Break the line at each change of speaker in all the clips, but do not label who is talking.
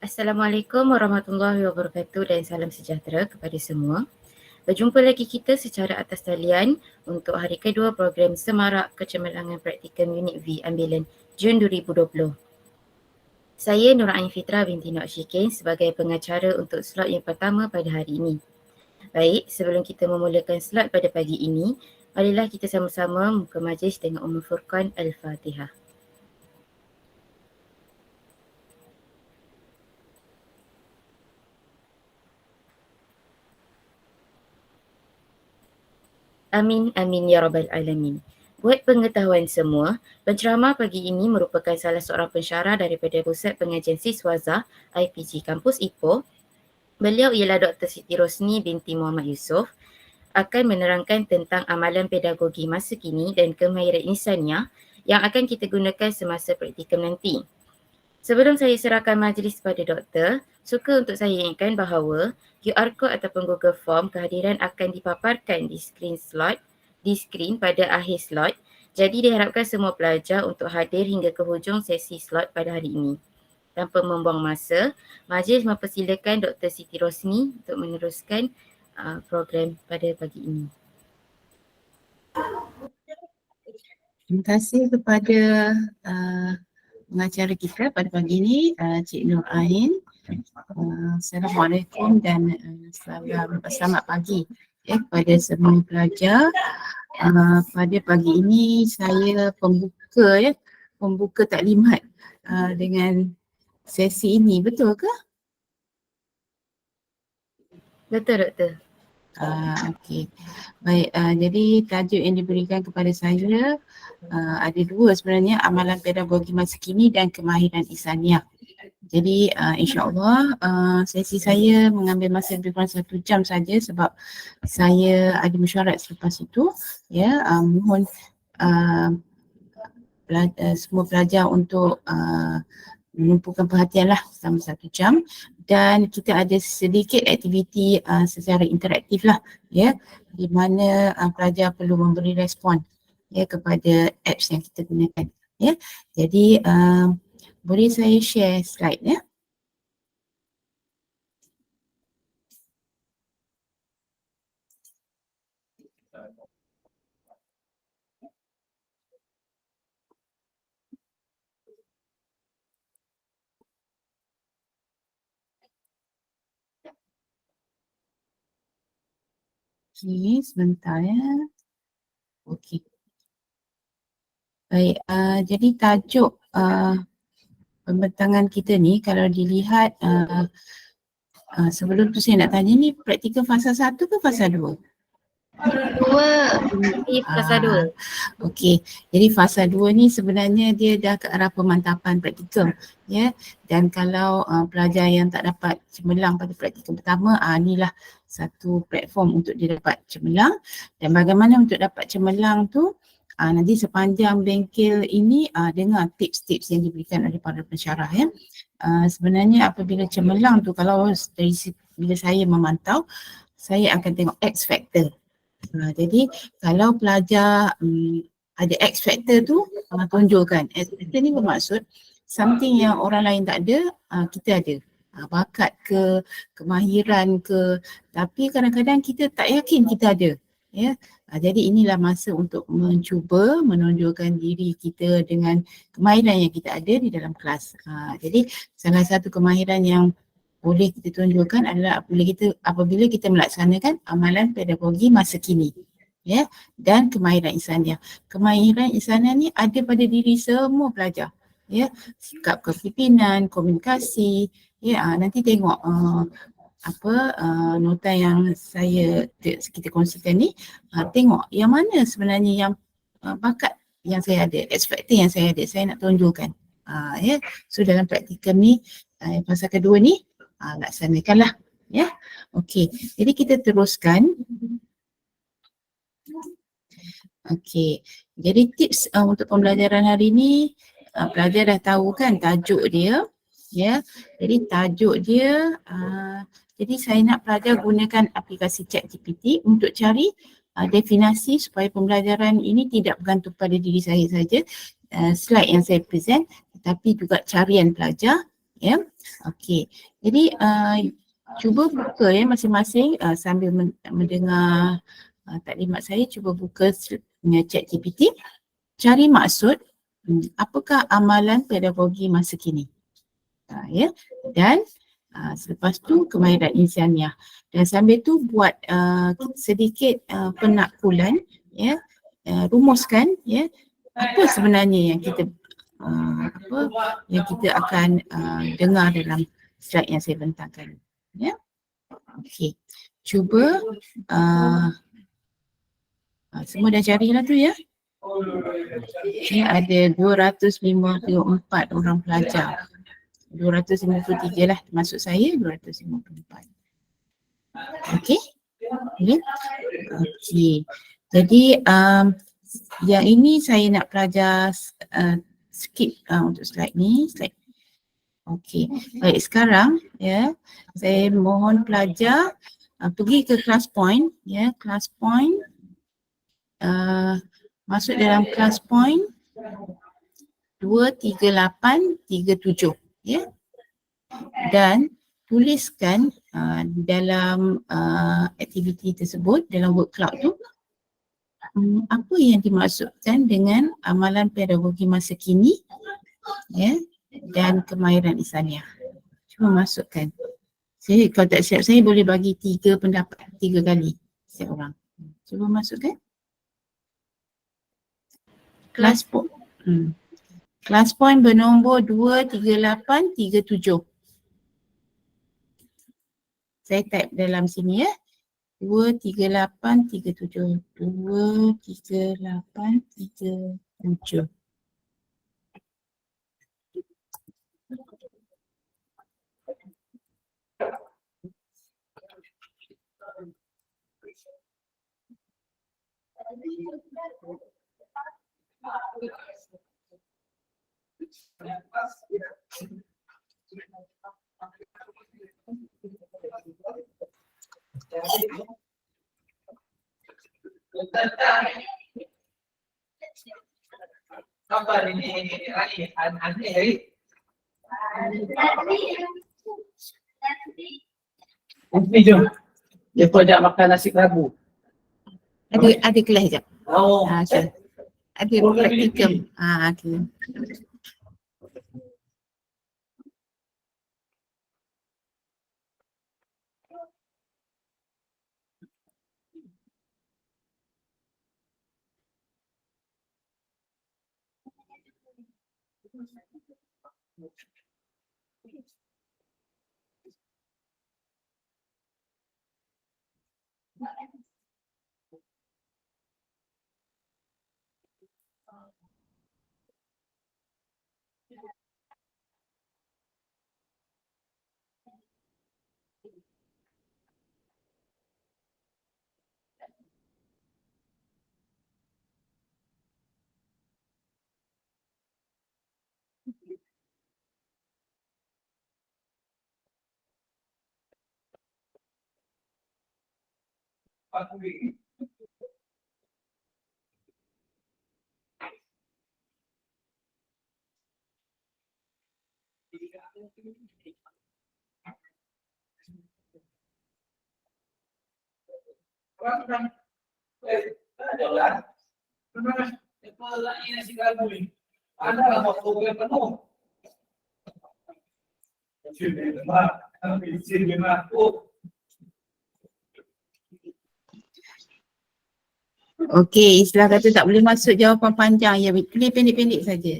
Assalamualaikum warahmatullahi wabarakatuh dan salam sejahtera kepada semua. Berjumpa lagi kita secara atas talian untuk hari kedua program Semarak Kecemerlangan Praktikum Unit V Ambilan Jun 2020. Saya Nur Ain Fitra binti Nok Syikin sebagai pengacara untuk slot yang pertama pada hari ini. Baik, sebelum kita memulakan slot pada pagi ini, marilah kita sama-sama muka majlis dengan Ummul Furqan Al-Fatihah. Amin, amin ya rabbal alamin. Buat pengetahuan semua, penceramah pagi ini merupakan salah seorang pensyarah daripada Pusat Pengajian Siswaza IPG Kampus Ipoh. Beliau ialah Dr. Siti Rosni binti Muhammad Yusof, akan menerangkan tentang amalan pedagogi masa kini dan kemahiran insaniah yang akan kita gunakan semasa praktikum nanti. Sebelum saya serahkan majlis kepada doktor, suka untuk saya ingatkan bahawa QR code ataupun Google Form kehadiran akan dipaparkan di skrin pada akhir slot. Jadi diharapkan semua pelajar untuk hadir hingga ke hujung sesi slot pada hari ini. Tanpa membuang masa, majlis mempersilakan Dr. Siti Rosni untuk meneruskan program pada pagi ini.
Terima kasih kepada pengacara kita pada pagi ini, Cik Nur Ain. Assalamualaikum dan selamat pagi kepada semua pelajar. Pada pagi ini saya pembuka taklimat dengan sesi ini, betul ke?
Betul, Doktor.
Okey. Baik, jadi tajuk yang diberikan kepada saya ada dua sebenarnya, amalan pedagogi masa kini dan kemahiran insaniah. Jadi insya-Allah sesi saya mengambil masa lebih kurang 1 jam saja sebab saya ada mesyuarat selepas itu. Ya, mohon semua pelajar untuk menumpukan perhatianlah selama 1 jam, dan kita ada sedikit aktiviti secara interaktif lah, ya, di mana pelajar perlu memberi respon ya kepada apps yang kita gunakan, ya. Jadi boleh saya share slide ya. Okey, sebentar ya. Okey. Baik, jadi tajuk pembentangan kita ni kalau dilihat sebelum tu saya nak tanya ni, praktikal fasa 1 ke fasa 2?
Fasa 2.
Okey, jadi fasa 2 ni sebenarnya dia dah ke arah pemantapan praktikum, ya. Dan kalau pelajar yang tak dapat cemerlang pada praktikum pertama, inilah satu platform untuk dia dapat cemerlang. Dan bagaimana untuk dapat cemerlang tu, nanti sepanjang bengkel ini dengar tips-tips yang diberikan oleh para pensyarah, ya. Sebenarnya apabila cemerlang tu, kalau dari bila saya memantau, saya akan tengok X factor. Jadi kalau pelajar ada X factor tu, tunjukkan. X factor ni bermaksud something yang orang lain tak ada, kita ada. Bakat ke, kemahiran ke, tapi kadang-kadang kita tak yakin kita ada, ya. Jadi inilah masa untuk mencuba menunjukkan diri kita dengan kemahiran yang kita ada di dalam kelas. Jadi salah satu kemahiran yang boleh kita tunjukkan adalah apabila kita melaksanakan amalan pedagogi masa kini, ya, dan kemahiran insaniah. Kemahiran insaniah ni ada pada diri semua pelajar, ya, sikap kepimpinan, komunikasi, ya. Nanti tengok nota yang kita kongsikan ni, tengok yang mana sebenarnya yang bakat yang saya ada, X factor yang saya ada, saya nak tunjukkan. Ya, so dalam praktikum ni fasa kedua ni laksanakanlah, ya. Okey, jadi kita teruskan. Okey, jadi tips untuk pembelajaran hari ni, pelajar dah tahu kan tajuk dia, ya. Jadi tajuk dia, jadi saya nak pelajar gunakan aplikasi ChatGPT untuk cari definasi supaya pembelajaran ini tidak bergantung pada diri saya saja, slide yang saya present, tetapi juga carian pelajar Ya, okey. Jadi cuba buka ya masing-masing sambil mendengar taklimat saya, cuba buka ChatGPT, cari maksud apakah amalan pedagogi masa kini. Ya, dan selepas tu kemahiran insaniah, dan sambil tu buat sedikit penakkulan, ya, rumuskan ya apa sebenarnya yang kita akan dengar dalam slide yang saya bentangkan. Ya, okey. Cuba semua dah carilah tu ya. Ini ada 254 orang pelajar. 253 lah termasuk saya, 254. Okey. Ya. Okey. Jadi yang ini saya nak pelajar skip untuk slide ni, slide. Okey. Baik, sekarang ya saya mohon pelajar pergi ke class point ya, class point, masuk dalam class point 23837 ya, dan tuliskan dalam aktiviti tersebut, dalam word cloud tu, apa yang dimaksudkan dengan amalan pedagogi masa kini ya dan kemahiran insaniah. Cuba masukkan. Saya kalau tak siap saya boleh bagi 3 pendapat, 3 kali setiap orang. Cuba masukkan. Class point. Class point bernombor 23837. Saya type dalam sini ya. 23837. 23837.
Gambar ini aneh. Nanti jom. Dia kau ajak makan nasi kerabu.
Ada kelas jap.
Oh.
Syah. Ada praktikum. Okay. Okey, istilah kata tak boleh masuk jawapan panjang, ya tulis pendek-pendek saja.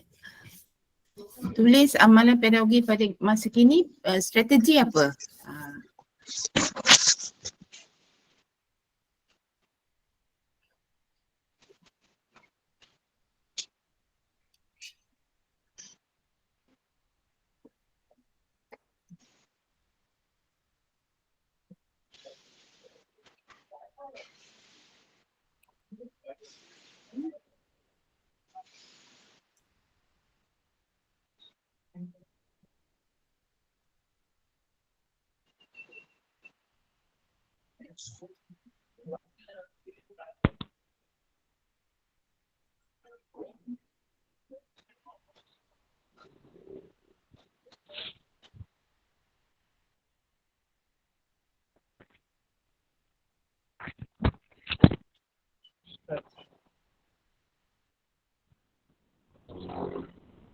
Tulis amalan pedagogi pada masa kini, strategi apa?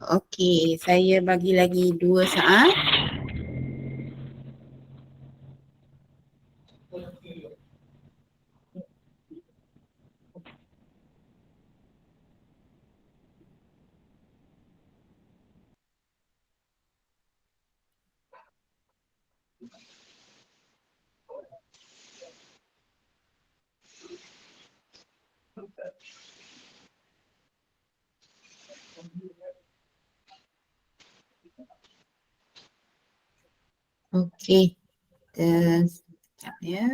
Okey, saya bagi lagi 2 saat. Okey, sekejap ya.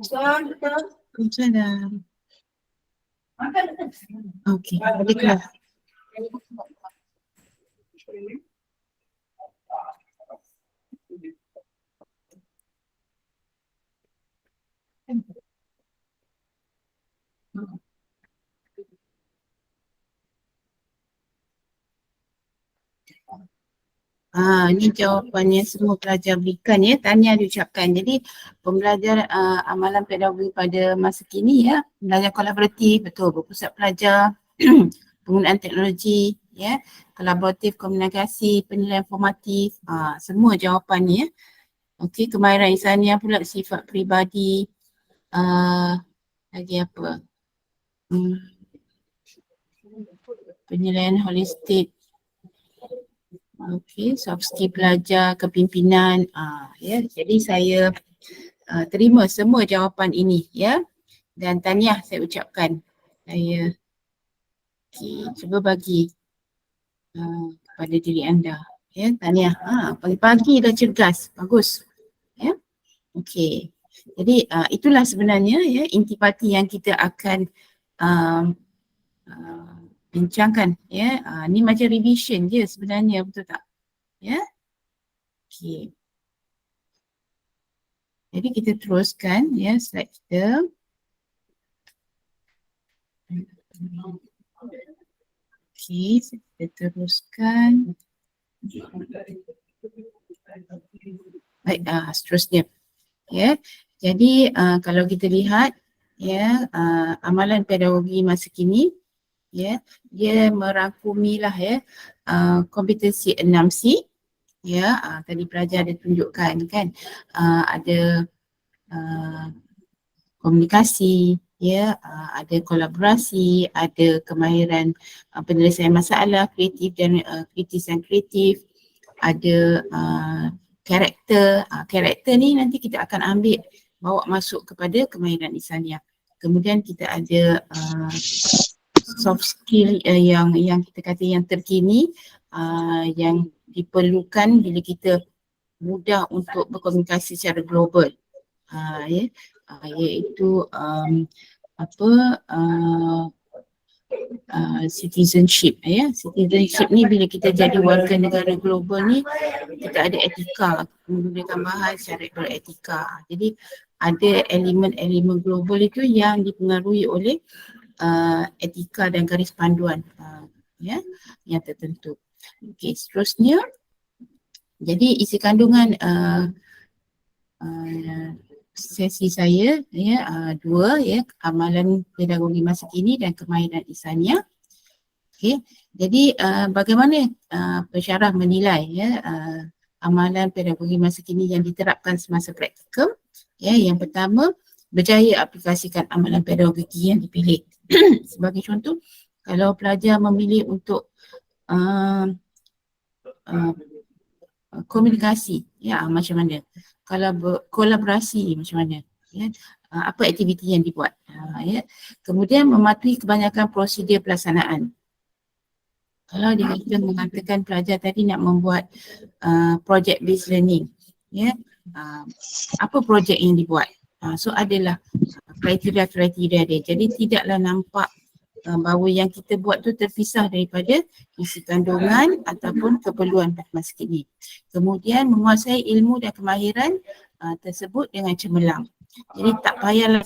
Waalaikumsalam. Okey, baiklah. Ni jawapannya semua pelajar berikan ya, tahniah diucapkan. Jadi pembelajaran amalan pedagogi pada masa kini ya, belajar kolaboratif, betul, berpusat pelajar, penggunaan teknologi ya, kolaboratif, komunikasi, penilaian formatif, semua jawapannya ya. Okey, kemahiran insaniah pula, sifat peribadi, lagi apa? Penilaian holistik. Okey, soft skill pelajar, kepimpinan. Ya, jadi saya terima semua jawapan ini ya. Dan tahniah saya ucapkan. Saya cuba bagi kepada diri anda. Ya, tahniah. Pagi-pagi dah cergas. Bagus. Ya. Okey. Jadi itulah sebenarnya ya intipati yang kita akan bincangkan ya. Ni macam revision je sebenarnya, betul tak? Ya. Okey. Jadi kita teruskan ya slide kita. Okey, kita teruskan. Baik, seterusnya. Ya. Jadi kalau kita lihat ya amalan pedagogi masa kini ya, dia merangkumilah ya kompetensi 6C ya, tadi pelajar ada tunjukkan kan, ada komunikasi ya, ada kolaborasi, ada kemahiran penyelesaian masalah, kreatif dan kritis dan kreatif, ada karakter. Karakter ni nanti kita akan ambil bawa masuk kepada kemahiran insaniah. Kemudian kita ada soft skill yang kita kata yang terkini, yang diperlukan bila kita mudah untuk berkomunikasi secara global, ya, iaitu citizenship ya. Citizenship ni bila kita jadi warga negara global ni, kita ada etika, menggunakan bahasa syarat beretika. Jadi ada elemen-elemen global itu yang dipengaruhi oleh etika dan garis panduan ya yang tertentu. Okey, seterusnya. Jadi isi kandungan sesi saya ya, 2 ya, amalan pedagogi masa kini dan kemahiran insaniah. Okey, jadi bagaimana pensyarah menilai ya amalan pedagogi masa kini yang diterapkan semasa praktikum? Ya, yang pertama, berjaya aplikasikan amalan pedagogi yang dipilih. Sebagai contoh, kalau pelajar memilih untuk komunikasi ya, macam mana? Kalau kolaborasi macam mana? Ya, apa aktiviti yang dibuat? Ya. Kemudian mematuhi kebanyakan prosedur pelaksanaan. Kalau kita mengatakan pelajar tadi nak membuat project based learning, ya, apa projek yang dibuat? So adalah kriteria-kriteria dia. Jadi tidaklah nampak bahawa yang kita buat tu terpisah daripada isi kandungan ataupun keperluan pada masa kini. Kemudian menguasai ilmu dan kemahiran tersebut dengan cemerlang. Jadi tak payahlah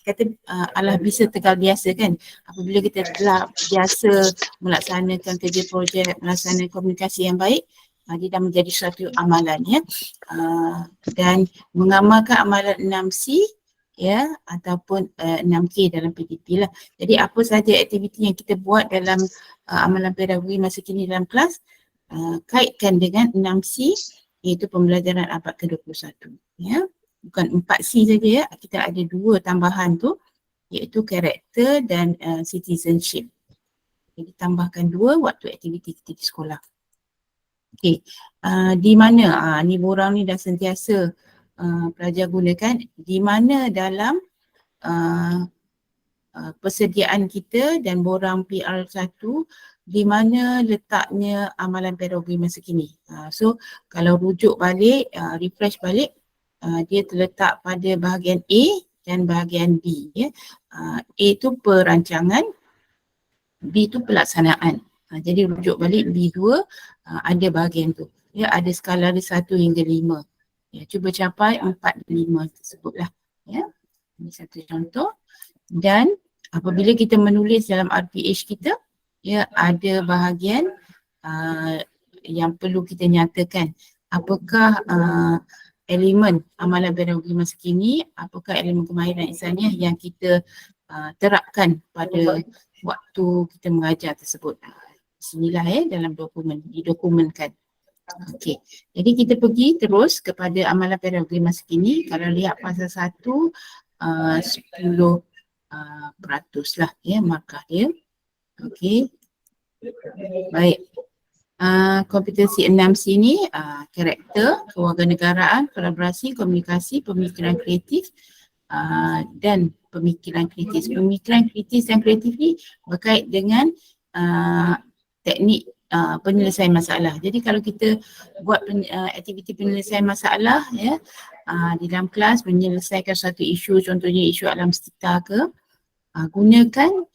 kata alah bisa tegal biasa kan. Apabila kita telah biasa melaksanakan kerja projek, melaksanakan komunikasi yang baik, dia dah menjadi suatu amalan ya. Dan mengamalkan amalan 6C ya ataupun 6K dalam PDP lah. Jadi apa sahaja aktiviti yang kita buat dalam amalan pedagogi masa kini dalam kelas, kaitkan dengan 6C iaitu pembelajaran abad ke-21 ya. Bukan 4C saja ya, kita ada 2 tambahan tu iaitu karakter dan citizenship. Jadi tambahkan 2 waktu aktiviti kita di sekolah. Okey, di mana ni borang ni dah sentiasa pelajar gunakan, di mana dalam persediaan kita dan borang PR1 di mana letaknya amalan pedagogi masa kini. So kalau rujuk balik, refresh balik, dia terletak pada bahagian A dan bahagian B ya. A itu perancangan, B itu pelaksanaan. Jadi rujuk balik B2 ada bahagian tu. Ya, ada skala dari 1 hingga 5. Ya, cuba capai 4 dan 5 tersebutlah. Ya. Ini satu contoh. Dan apabila kita menulis dalam RPH kita, ya ada bahagian yang perlu kita nyatakan. Apakah elemen amalan pedagogi masa kini, apakah elemen kemahiran insaniah yang kita terapkan pada waktu kita mengajar tersebut. Sinilah dalam dokumen, didokumenkan. Okey, jadi kita pergi terus kepada amalan pedagogi masa kini. Kalau lihat pasal 1, 10% lah ya markah dia. Okey, baik. Kompetensi 6C ni karakter, kewarganegaraan, kolaborasi, komunikasi, pemikiran kreatif dan pemikiran kritis. Pemikiran kritis dan kreatif ni berkait dengan teknik penyelesaian masalah. Jadi kalau kita buat aktiviti penyelesaian masalah ya di dalam kelas, menyelesaikan satu isu, contohnya isu alam sekitar ke, gunakan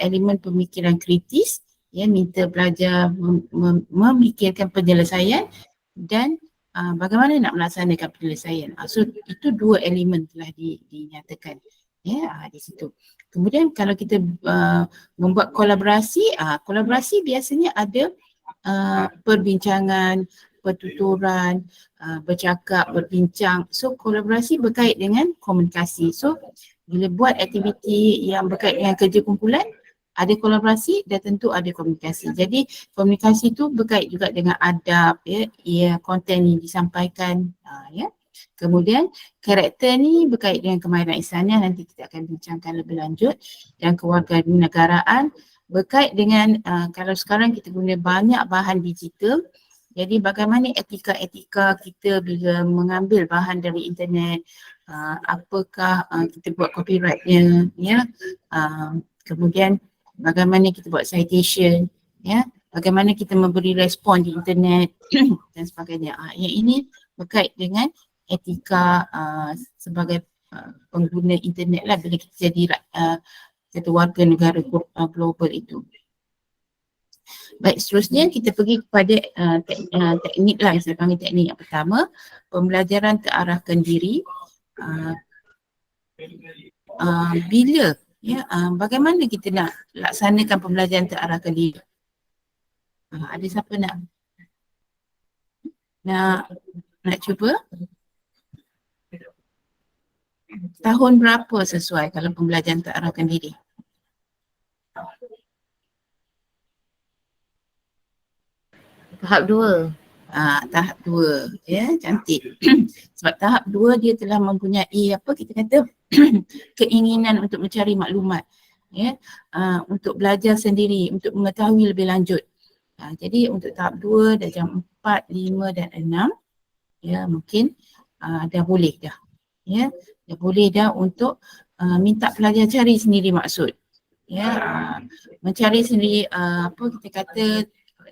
elemen pemikiran kritis ya, minta pelajar memikirkan penyelesaian dan bagaimana nak melaksanakan penyelesaian. So itu 2 elemen telah dinyatakan ya di situ. Kemudian kalau kita membuat kolaborasi, kolaborasi biasanya ada perbincangan, pertuturan, bercakap, berbincang. So kolaborasi berkait dengan komunikasi. So bila buat aktiviti yang berkait dengan kerja kumpulan, ada kolaborasi dan tentu ada komunikasi. Jadi komunikasi tu berkait juga dengan adab ya, konten yang disampaikan ya. Kemudian karakter ni berkait dengan kemahiran insaniah, nanti kita akan bincangkan lebih lanjut. Dan kewarganegaraan berkait dengan kalau sekarang kita guna banyak bahan digital, jadi bagaimana etika-etika kita bila mengambil bahan dari internet, apakah kita buat copyrightnya ya, kemudian bagaimana kita buat citation ya, bagaimana kita memberi respon di internet dan sebagainya. Yang ini berkait dengan etika sebagai pengguna internet lah bila kita jadi satu warga negara global itu. Baik, seterusnya kita pergi kepada teknik lah yang saya panggil teknik yang pertama, pembelajaran terarahkan diri. Bila ya, bagaimana kita nak laksanakan pembelajaran terarahkan diri? Ada siapa nak cuba? Tahun berapa sesuai kalau pembelajaran terarahkan diri?
Tahap 2.
Tahap 2 ya, cantik. Sebab tahap 2 dia telah mempunyai apa kita kata keinginan untuk mencari maklumat ya, untuk belajar sendiri, untuk mengetahui lebih lanjut. Jadi untuk tahap 2 dah jam 4, 5 dan 6 ya, mungkin dah boleh dah ya, dah boleh dah untuk minta pelajar cari sendiri maksud ya, mencari sendiri apa kita kata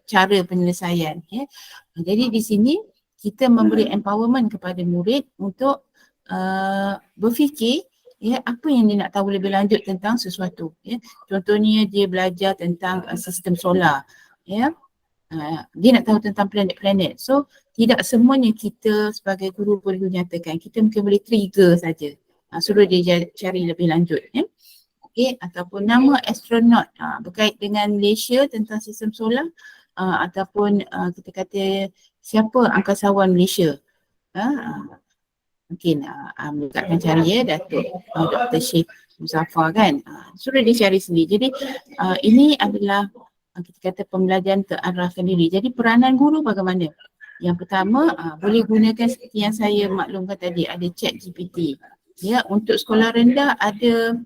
cara penyelesaian ya. Jadi di sini kita memberi empowerment kepada murid untuk berfikir ya, apa yang dia nak tahu lebih lanjut tentang sesuatu ya. Contohnya dia belajar tentang sistem solar ya, dia nak tahu tentang planet-planet. So tidak semuanya kita sebagai guru boleh nyatakan, kita mungkin boleh trigger saja, suruh dia cari lebih lanjut ya. Okay, ataupun nama astronaut berkait dengan Malaysia tentang sistem solar, ataupun kita kata siapa angkasawan Malaysia. Mungkin dekat mencari ya Datuk Dr. Syed Muzaffar kan. Suruh dia cari sendiri. Jadi ini adalah kita kata pembelajaran terarahkan diri. Jadi peranan guru bagaimana? Yang pertama boleh gunakan seperti yang saya maklumkan tadi, ada chat GPT. Ya, untuk sekolah rendah ada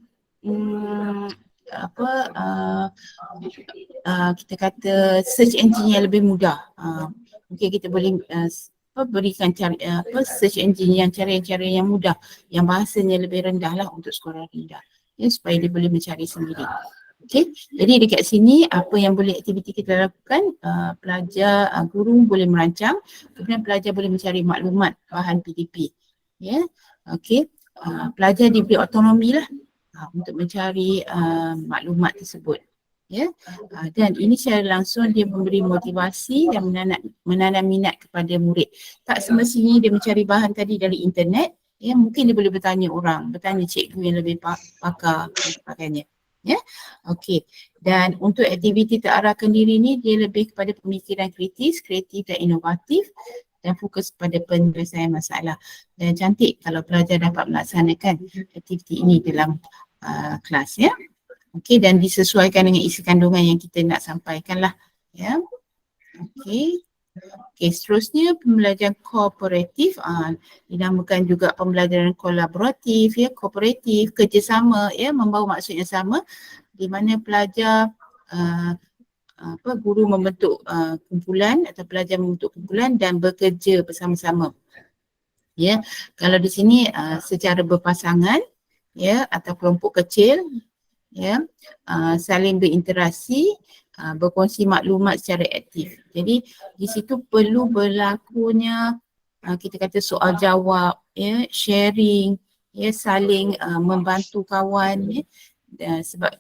kita kata search engine yang lebih mudah. Mungkin kita boleh berikan search engine yang cara-cara yang mudah, yang bahasanya lebih rendah lah untuk sekolah rendah, ya, supaya dia boleh mencari sendiri. Okey, jadi dekat sini apa yang boleh aktiviti kita lakukan, pelajar, guru boleh merancang, kemudian pelajar boleh mencari maklumat bahan PDP. Ya, okey, pelajar diberi autonomi lah untuk mencari maklumat tersebut. Ya, dan ini secara langsung dia memberi motivasi dan menanam minat kepada murid. Tak semestinya dia mencari bahan tadi dari internet, ya, mungkin dia boleh bertanya cikgu yang lebih pakar dan sebagainya. Ya, okey. Dan untuk aktiviti terarahkan diri ni dia lebih kepada pemikiran kritis, kreatif dan inovatif dan fokus pada penyelesaian masalah. Dan cantik kalau pelajar dapat melaksanakan aktiviti ini dalam kelas, ya. Okey, dan disesuaikan dengan isi kandungan yang kita nak sampaikan lah, ya. Okey. Okey, seterusnya pembelajaran kooperatif, dinamakan juga pembelajaran kolaboratif, ya, kooperatif, kerjasama, ya, membawa maksud yang sama, di mana pelajar guru membentuk kumpulan atau pelajar membentuk kumpulan dan bekerja bersama-sama. Ya, kalau di sini secara berpasangan, ya, atau kelompok kecil, ya, saling berinteraksi, berkongsi maklumat secara aktif. Jadi di situ perlu berlakunya kita kata soal jawab, ya, sharing, ya, saling membantu kawan, ya. Sebab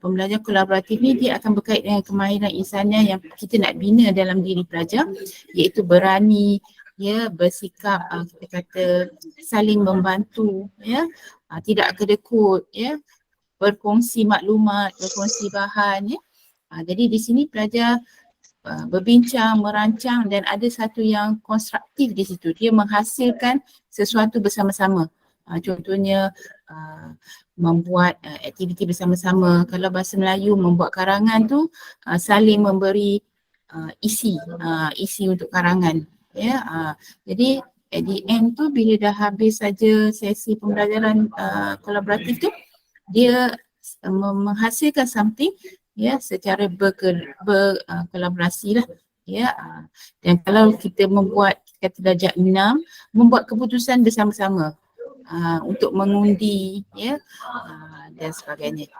pembelajaran kolaboratif ni dia akan berkait dengan kemahiran insaniah yang kita nak bina dalam diri pelajar, iaitu berani, ya, bersikap kita kata saling membantu, ya, tidak kedekut, ya, berkongsi maklumat, berkongsi bahan, ya. Jadi di sini pelajar berbincang, merancang dan ada satu yang konstruktif di situ. Dia menghasilkan sesuatu bersama-sama. Contohnya membuat aktiviti bersama-sama. Kalau bahasa Melayu membuat karangan tu saling memberi isi untuk karangan. Ya, jadi at the end tu bila dah habis saja sesi pembelajaran kolaboratif tu, dia menghasilkan something, ya, secara berkolaborasi lah, ya. Dan kalau kita membuat kata darjah 6, membuat keputusan bersama-sama untuk mengundi, ya, dan sebagainya.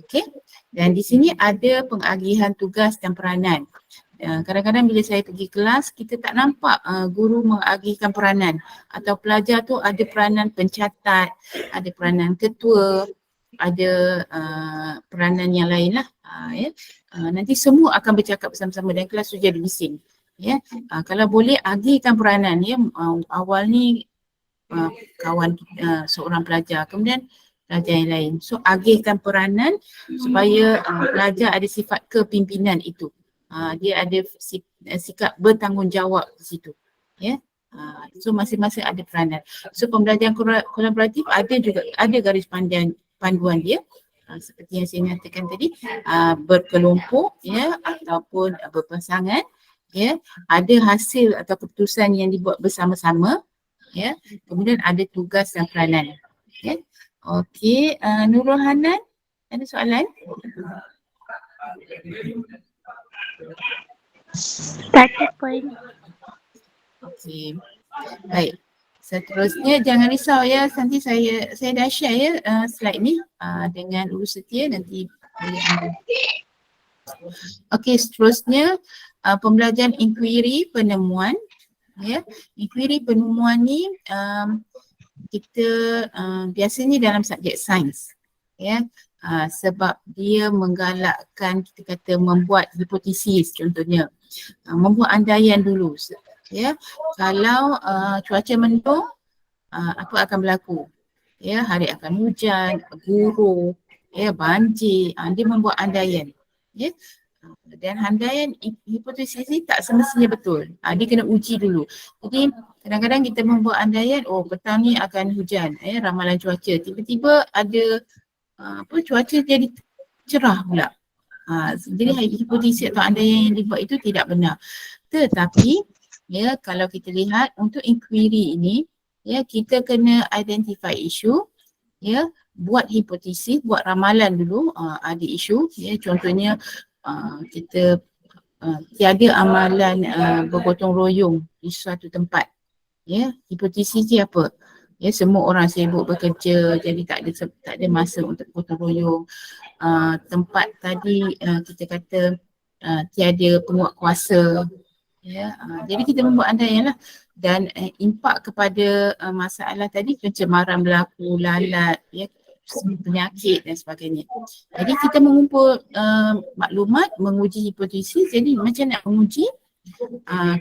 Okey, dan di sini ada pengagihan tugas dan peranan. Kadang-kadang bila saya pergi kelas, kita tak nampak guru mengagihkan peranan, atau pelajar tu ada peranan pencatat, ada peranan ketua, ada peranan yang lain lah, ya. Nanti semua akan bercakap bersama-sama dan kelas tu jadi bising, ya. Kalau boleh agihkan peranan, ya. Awal ni kawan seorang pelajar, kemudian pelajar yang lain. So agihkan peranan supaya pelajar ada sifat kepimpinan itu. Dia ada sikap bertanggungjawab di situ, ya. So masing-masing ada peranan. So pembelajaran kolaboratif ada garis panduan dia, seperti yang saya nyatakan tadi, berkelompok, ya, ataupun berpasangan, ya, ada hasil atau keputusan yang dibuat bersama-sama, ya, kemudian ada tugas dan peranan, ya. Okey, Nurul Hanan, ada soalan?
Tak ada pun.
Okey, baik. Seterusnya jangan risau, ya, nanti saya dah share, ya, slide ni dengan Uru Setia, nanti boleh ambil. Okey, seterusnya pembelajaran inquiry penemuan, ya. Inquiry penemuan ni kita biasanya dalam subjek sains, ya, sebab dia menggalakkan kita kata membuat hipotesis, contohnya membuat andaian dulu, ya. Kalau cuaca mendung, apa akan berlaku? Ya, hari akan hujan, guruh, ya, banjir. Dia membuat andaian, ya. Dan handaian hipotesis ni tak semestinya betul. Dia kena uji dulu. Jadi kadang-kadang kita membuat andaian, petang ni akan hujan, ramalan cuaca. Tiba-tiba ada cuaca jadi cerah pula. Jadi hipotesis atau andaian yang dibuat itu tidak benar. Tetapi kalau kita lihat untuk inquiry ini, kita kena identify isu, buat hipotesis, buat ramalan dulu. Ada isu, contohnya kita tiada amalan bergotong royong di suatu tempat. Hipotesis dia apa? Semua orang sibuk bekerja, jadi tak ada masa untuk bergotong royong. Tempat tadi kita kata tiada penguat kuasa. Jadi kita membuat andaian lah. Dan impak kepada masalah tadi, pencemaran berlaku, lalat, penyakit dan sebagainya. Jadi kita mengumpul maklumat, menguji hipotesis. Jadi macam nak menguji,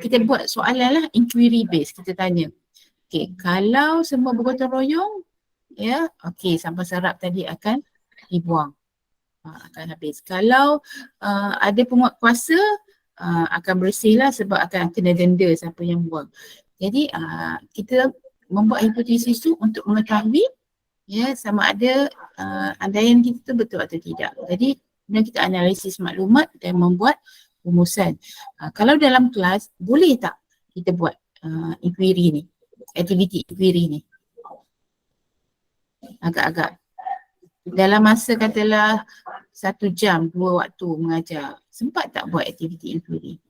kita buat soalan lah, inquiry based. Kita tanya, kalau semua bergotong royong, sampah serap tadi akan dibuang, akan habis. Kalau ada penguat kuasa, akan bersih lah sebab akan kena denda siapa yang buang. Jadi kita membuat hipotesis tu untuk mengetahui sama ada andaian kita tu betul atau tidak. Jadi kemudian kita analisis maklumat dan membuat rumusan. Kalau dalam kelas, boleh tak kita buat inquiry ni, aktiviti inquiry ni? Agak-agak dalam masa katalah 1 jam, 2 waktu mengajar, sempat tak buat aktiviti inquiry?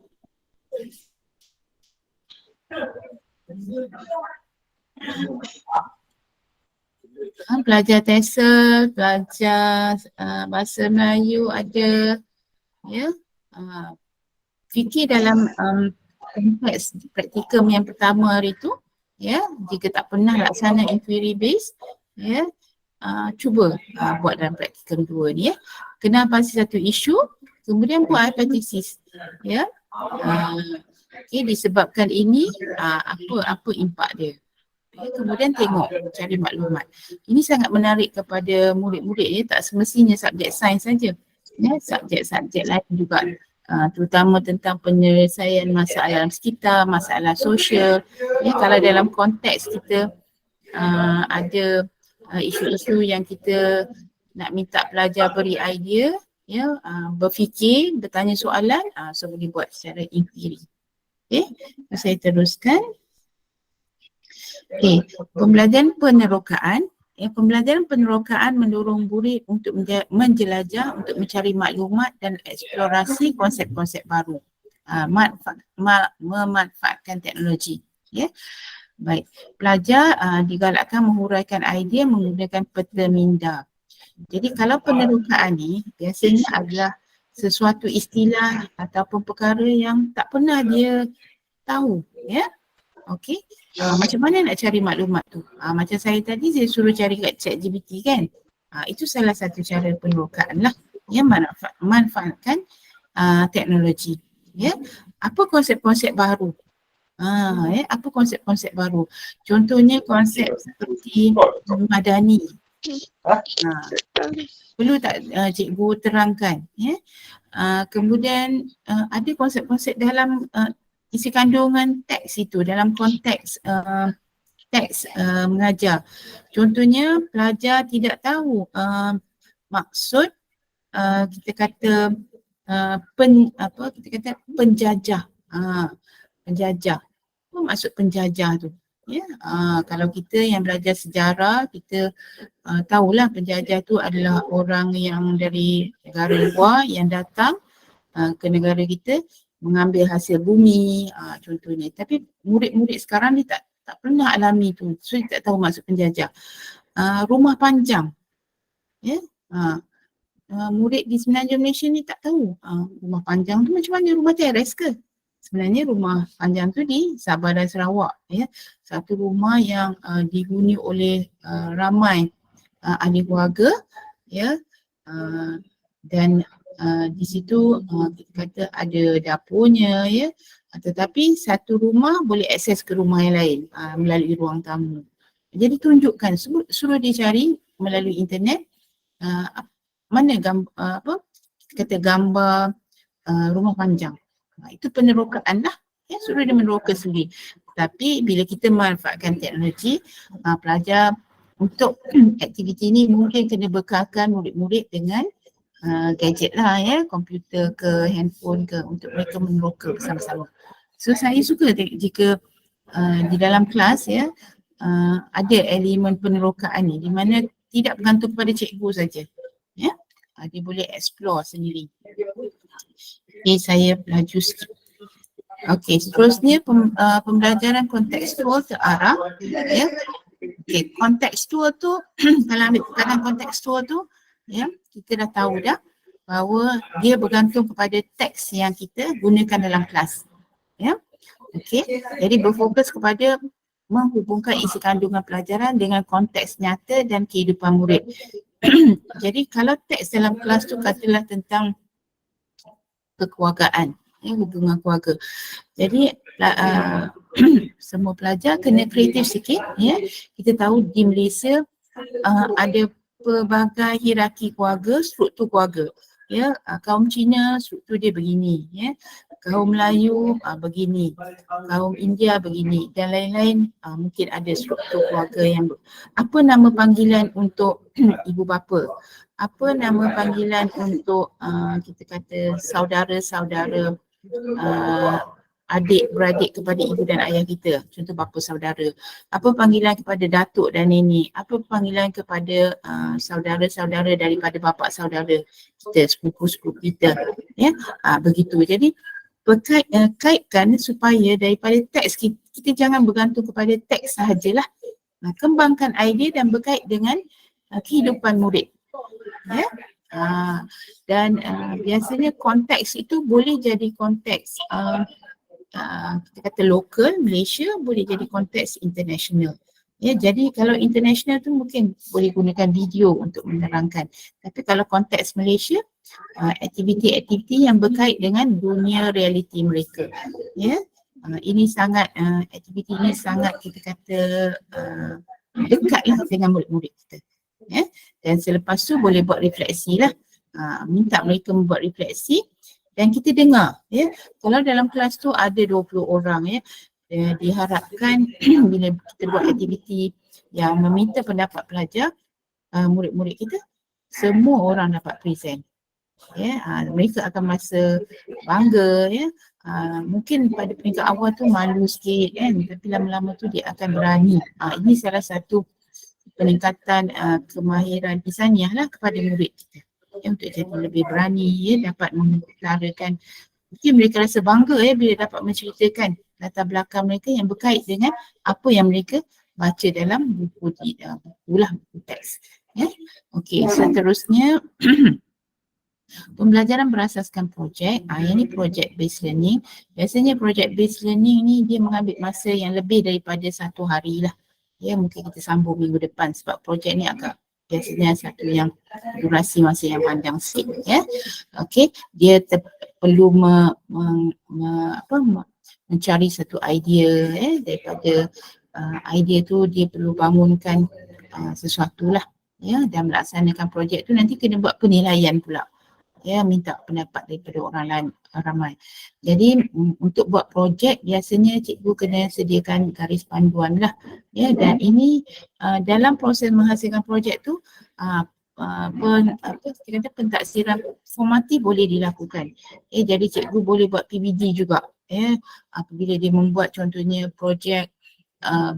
Pelajar TESOL, pelajar bahasa Melayu ada, fikir dalam konteks praktikum yang pertama hari tu, jika tak pernah laksana inquiry base, cuba buat dalam praktikum 2 ni, kenal pasti satu isu, kemudian buat hipotesis, disebabkan ini, apa impak dia. Kemudian tengok, cari maklumat. Ini sangat menarik kepada murid-murid, tak semestinya subjek sains saja. Subjek-subjek lain juga, terutama tentang penyelesaian masalah alam sekitar, masalah sosial. Kalau dalam konteks kita ada isu-isu yang kita nak minta pelajar beri idea, berfikir, bertanya soalan, so boleh buat secara inquiry. Saya teruskan. Pembelajaran penerokaan. Pembelajaran penerokaan mendorong murid untuk menjelajah, untuk mencari maklumat dan eksplorasi konsep-konsep baru. Memanfaatkan teknologi. Baik, pelajar digalakkan menguraikan idea menggunakan peta minda. Jadi kalau penerokaan ni biasanya adalah sesuatu istilah ataupun perkara yang tak pernah dia tahu, macam mana nak cari maklumat tu? Macam saya tadi, saya suruh cari kat ChatGPT kan. Itu salah satu cara penerokaan lah, manfaatkan teknologi. Apa konsep-konsep baru? Apa konsep-konsep baru? Contohnya konsep seperti madani. Perlu tak cikgu terangkan? Kemudian ada konsep-konsep dalam isi kandungan teks itu, dalam konteks teks mengajar. Contohnya pelajar tidak tahu maksud kita kata penjajah. Penjajah. Apa maksud penjajah tu? Kalau kita yang belajar sejarah, kita tahulah penjajah tu adalah orang yang dari negara luar yang datang ke negara kita, mengambil hasil bumi, contohnya. Tapi murid-murid sekarang ni tak pernah alami tu, so dia tak tahu maksud penjajah. Rumah panjang, murid di Semenanjung Malaysia ni tak tahu rumah panjang tu macam mana, rumah teres ke? Sebenarnya rumah panjang tu di Sabah dan Sarawak, satu rumah yang dihuni oleh ramai ahli keluarga, dan di situ kita kata ada dapurnya, tetapi satu rumah boleh akses ke rumah yang lain melalui ruang tamu. Jadi tunjukkan, suruh dia cari melalui internet mana kita kata gambar rumah panjang. Itu penerokaan lah. Ya, suruh dia meneroka sendiri. Tapi bila kita manfaatkan teknologi, pelajar untuk aktiviti ni mungkin kena bekalkan murid-murid dengan gadget lah ya, komputer ke handphone ke untuk mereka meneroka bersama-sama. So saya suka jika di dalam kelas ya ada elemen penerokaan ni di mana tidak bergantung kepada cikgu saja. Ya. Dia boleh explore sendiri. Okay, saya laju sikit. Okey, seterusnya pembelajaran kontekstual terarah ya. Okey, kontekstual tu kalau ambil tekanan kontekstual tu ya, kita dah tahu dah bahawa dia bergantung kepada teks yang kita gunakan dalam kelas. Ya. Okey, jadi berfokus kepada menghubungkan isi kandungan pelajaran dengan konteks nyata dan kehidupan murid. Jadi kalau teks dalam kelas tu katalah tentang kekeluargaan, ya, hubungan keluarga. Jadi semua pelajar kena kreatif sikit ya. Kita tahu di Malaysia ada pelbagai hierarki keluarga, struktur keluarga. Ya, kaum Cina struktur dia begini ya. Kaum Melayu begini. Kaum India begini dan lain-lain. Mungkin ada struktur keluarga yang apa nama panggilan untuk ibu bapa? Apa nama panggilan untuk kita kata saudara-saudara adik-beradik kepada ibu dan ayah kita, contoh bapa saudara. Apa panggilan kepada datuk dan nenek? Apa panggilan kepada saudara-saudara daripada bapa saudara kita, sepupu-sepupu kita, ya. Begitu. Jadi kaitkan supaya daripada teks kita jangan bergantung kepada teks sahajalah. Kembangkan idea dan berkait dengan kehidupan murid. Ya. Dan biasanya konteks itu boleh jadi konteks kita kata lokal Malaysia, boleh jadi konteks international. Ya, jadi kalau international tu mungkin boleh gunakan video untuk menerangkan. Tapi kalau konteks Malaysia, aktiviti-aktiviti yang berkait dengan dunia realiti mereka. Ya, ini sangat aktiviti ini sangat kita kata dekatlah dengan murid-murid kita. Ya, dan selepas tu boleh buat refleksi lah. Minta mereka membuat refleksi dan kita dengar ya. Kalau dalam kelas tu ada 20 orang ya, diharapkan bila kita buat aktiviti yang meminta pendapat pelajar, murid-murid kita, semua orang dapat present. Ya, mereka akan merasa bangga ya. Mungkin pada peringkat awal tu malu sikit kan, tapi lama-lama tu dia akan berani. Ini salah satu peningkatan kemahiran insaniah lah kepada murid kita. Ya, untuk jadi lebih berani ya, dapat mengutarakan, mungkin mereka rasa bangga ya bila dapat menceritakan latar belakang mereka yang berkait dengan apa yang mereka baca dalam buku buku teks ya. Okey, seterusnya pembelajaran berasaskan projek. Yang ni project based learning. Biasanya project based learning ni dia mengambil masa yang lebih daripada 1 hari lah. Ya, mungkin kita sambung minggu depan sebab projek ni agak biasanya satu yang durasi masa yang panjang sikit ya. Okey, dia perlu mencari satu idea daripada idea tu dia perlu bangunkan sesuatu lah ya, dan melaksanakan projek tu nanti kena buat penilaian pula. Ya, minta pendapat daripada orang lain ramai. Jadi untuk buat projek biasanya cikgu kena sediakan garis panduan lah ya, dan ini dalam proses menghasilkan projek tu pentaksiran formatif boleh dilakukan. Jadi cikgu boleh buat PBD juga ya, apabila dia membuat contohnya projek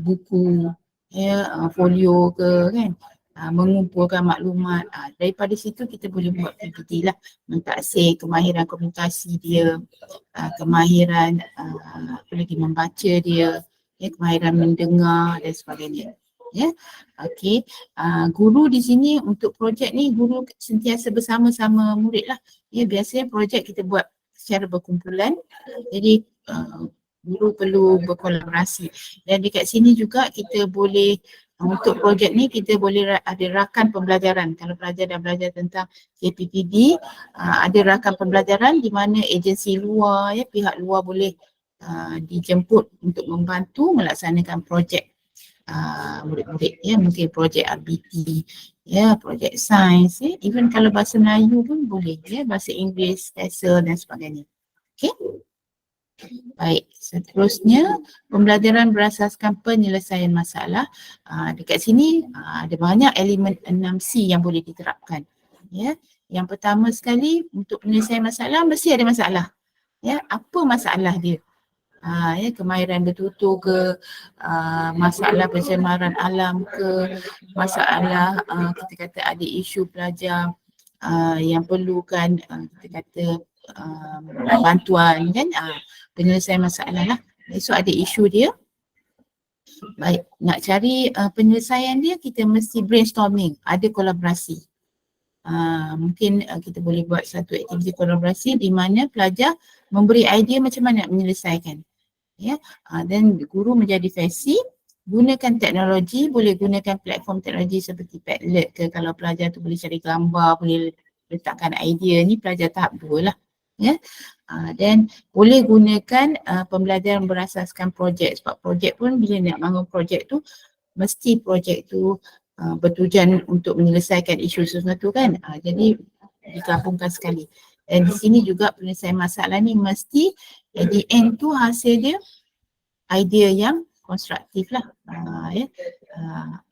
buku ya, folio ke kan, mengumpulkan maklumat, daripada situ kita boleh buat PPT lah, mentaksir kemahiran komunikasi dia, kemahiran apa lagi, membaca dia ya, kemahiran mendengar dan sebagainya ya. Okey, guru di sini untuk projek ni guru sentiasa bersama-sama murid lah ya. Biasanya projek kita buat secara berkumpulan, jadi guru perlu berkolaborasi, dan dekat sini juga kita boleh untuk projek ni kita boleh ada rakan pembelajaran. Kalau pelajar dah belajar tentang KPPD, ada rakan pembelajaran di mana agensi luar ya, pihak luar boleh dijemput untuk membantu melaksanakan projek murid-murid ya, mungkin projek RBT ya, projek sains ya, even kalau bahasa Melayu pun boleh ya, bahasa Inggeris, TESOL dan sebagainya. Okey. Baik, seterusnya pembelajaran berasaskan penyelesaian masalah. Dekat sini ada banyak elemen 6C yang boleh diterapkan. Ya, yang pertama sekali untuk penyelesaian masalah mesti ada masalah. Ya, apa masalah dia? Ya, kemahiran bertutur ke, masalah pencemaran alam ke, masalah kita kata ada isu pelajar yang perlukan kita kata bantuan kan, penyelesaian masalah lah. So ada isu dia. Baik, nak cari penyelesaian dia kita mesti brainstorming, ada kolaborasi. Mungkin kita boleh buat satu aktiviti kolaborasi di mana pelajar memberi idea macam mana nak menyelesaikan. Ya, dan guru menjadi fasi, gunakan teknologi, boleh gunakan platform teknologi seperti Padlet ke, kalau pelajar tu boleh cari gambar, boleh letakkan idea, ni pelajar tahap 2 lah. Ya, dan boleh gunakan pembelajaran berasaskan projek, sebab projek pun bila nak bangun projek tu mesti projek tu bertujuan untuk menyelesaikan isu sesuatu kan, jadi digabungkan sekali. Dan di sini juga penyelesaian masalah ni mesti at the end tu hasil dia idea yang konstruktif lah, ya,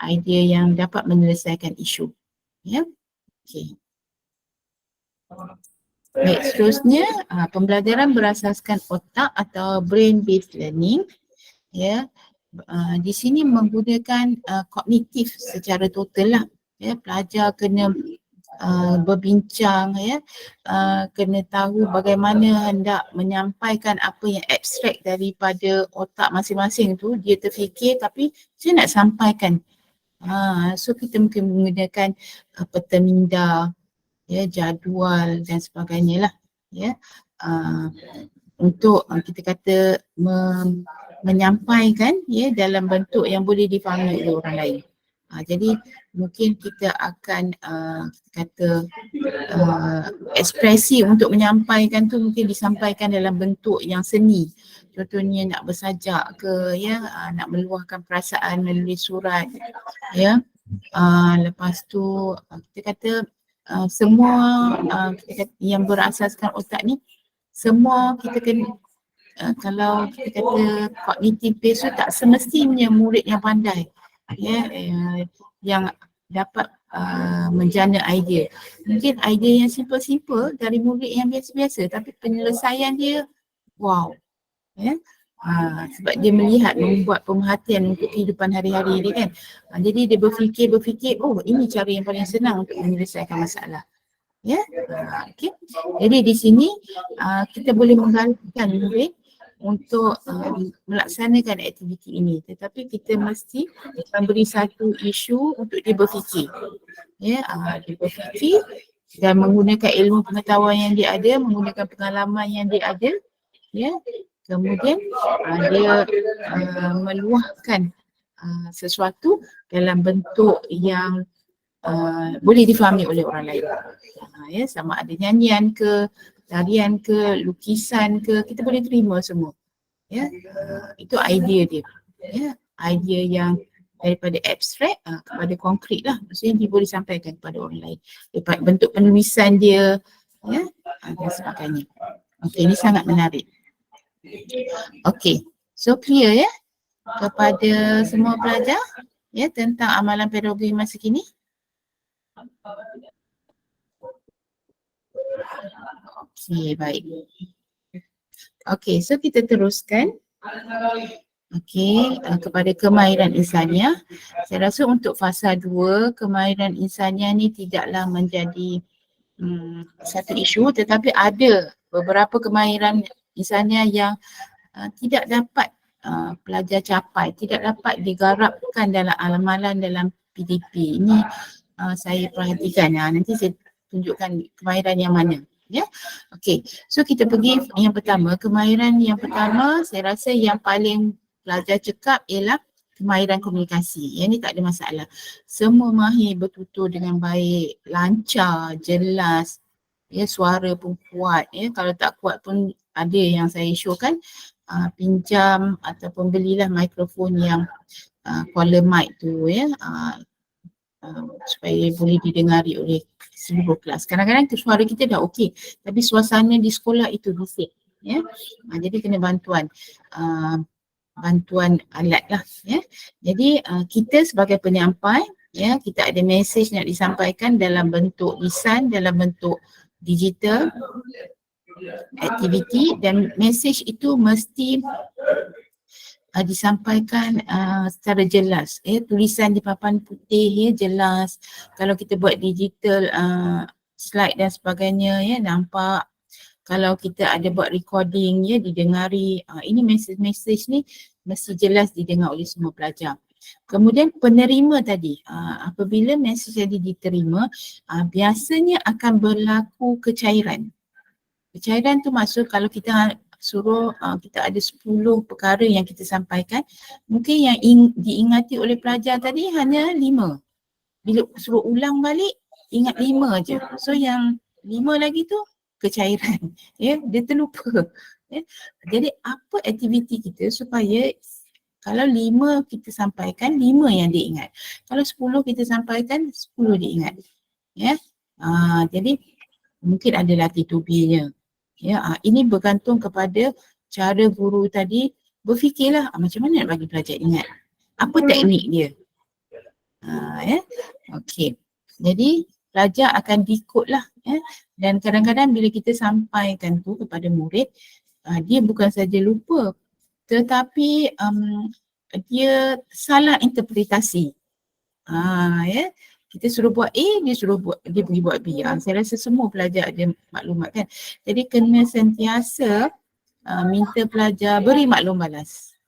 idea yang dapat menyelesaikan isu. Ya, okey. Baik, seterusnya pembelajaran berasaskan otak atau brain based learning. Ya, di sini menggunakan kognitif secara total lah. Ya, pelajar kena berbincang ya, kena tahu bagaimana hendak menyampaikan apa yang abstrak daripada otak masing-masing tu, dia terfikir tapi saya nak sampaikan. So kita mungkin menggunakan peta minda ya, jadual dan sebagainya lah ya, untuk kita kata menyampaikan ya dalam bentuk yang boleh difahami oleh orang lain. Jadi mungkin kita akan kata ekspresi untuk menyampaikan tu mungkin disampaikan dalam bentuk yang seni. Contohnya nak bersajak ke ya, nak meluahkan perasaan menulis surat ya. Lepas tu kita kata semua kita kata, yang berasaskan otak ni semua kita kena kalau kita kata cognitive based tu tak semestinya murid yang pandai ya, yang dapat menjana idea. Mungkin idea yang simple-simple dari murid yang biasa-biasa tapi penyelesaian dia wow ya. Sebab dia melihat, membuat pemerhatian untuk kehidupan hari-hari dia kan. Jadi dia berfikir, oh ini cara yang paling senang untuk menyelesaikan masalah. Ya, okay. Jadi di sini kita boleh menggalakkan murid untuk melaksanakan aktiviti ini, tetapi kita mesti memberi satu isu untuk dia berfikir. Ya, dia berfikir dan menggunakan ilmu pengetahuan yang dia ada, menggunakan pengalaman yang dia ada, ya. Kemudian dia meluahkan sesuatu dalam bentuk yang boleh difahami oleh orang lain. Ya, sama ada nyanyian ke, tarian ke, lukisan ke, kita boleh terima semua. Ya, itu idea dia. Ya, idea yang daripada abstrak kepada konkret lah. Maksudnya dia boleh sampaikan kepada orang lain. Daripada bentuk penulisan dia, ya, dan sebagainya. Okey, ini sangat menarik. Okey, so clear ya kepada semua pelajar ya tentang amalan pedagogi masa kini? Okey, baik. Okey, so kita teruskan. Okey, kepada kemahiran insaniah. Saya rasa untuk fasa 2, kemahiran insaniah ni tidaklah menjadi satu isu, tetapi ada beberapa kemahiran insaniah yang tidak dapat pelajar capai, tidak dapat digarapkan dalam amalan dalam PDP. Ini saya perhatikan. Nanti saya tunjukkan kemahiran yang mana. Ya, okey. So kita pergi yang pertama. Kemahiran yang pertama saya rasa yang paling pelajar cekap ialah kemahiran komunikasi. Yang ni tak ada masalah. Semua mahir bertutur dengan baik, lancar, jelas. Ya, suara pun kuat. Ya, kalau tak kuat pun ada yang saya showkan. Pinjam ataupun belilah mikrofon yang caller mic tu ya, supaya boleh didengari oleh seluruh kelas. Kadang-kadang tu suara kita dah okey, tapi suasana di sekolah itu bising ya. Jadi kena bantuan alat lah ya. Jadi kita sebagai penyampai ya, kita ada mesej nak disampaikan dalam bentuk lisan, dalam bentuk digital aktiviti, dan mesej itu mesti disampaikan secara jelas ya. Tulisan di papan putih ya, jelas. Kalau kita buat digital slide dan sebagainya ya, nampak. Kalau kita ada buat recording ya, didengari. Ini mesej-mesej ni mesti jelas didengar oleh semua pelajar. Kemudian penerima tadi, apabila mesej tadi diterima, biasanya akan berlaku kecairan. Kecairan tu maksud kalau kita suruh kita ada 10 perkara yang kita sampaikan, mungkin yang diingati oleh pelajar tadi hanya 5. Bila suruh ulang balik, ingat 5 je. So yang 5 lagi tu kecairan. Ya, dia terlupa. Ya. Jadi apa aktiviti kita supaya kalau 5 kita sampaikan, 5 yang dia ingat. Kalau 10 kita sampaikan, 10 dia ingat. Ya. Jadi mungkin ada latitudinya. Ya, ini bergantung kepada cara guru tadi berfikirlah macam mana nak bagi pelajar ingat. Apa teknik dia? Ya. Okey. Jadi pelajar akan decode lah ya. Dan kadang-kadang bila kita sampaikan tu kepada murid, dia bukan saja lupa, tetapi dia salah interpretasi. Ya. Kita suruh buat A, dia pergi buat B. Saya rasa semua pelajar ada maklumat kan. Jadi kena sentiasa minta pelajar beri maklum balas.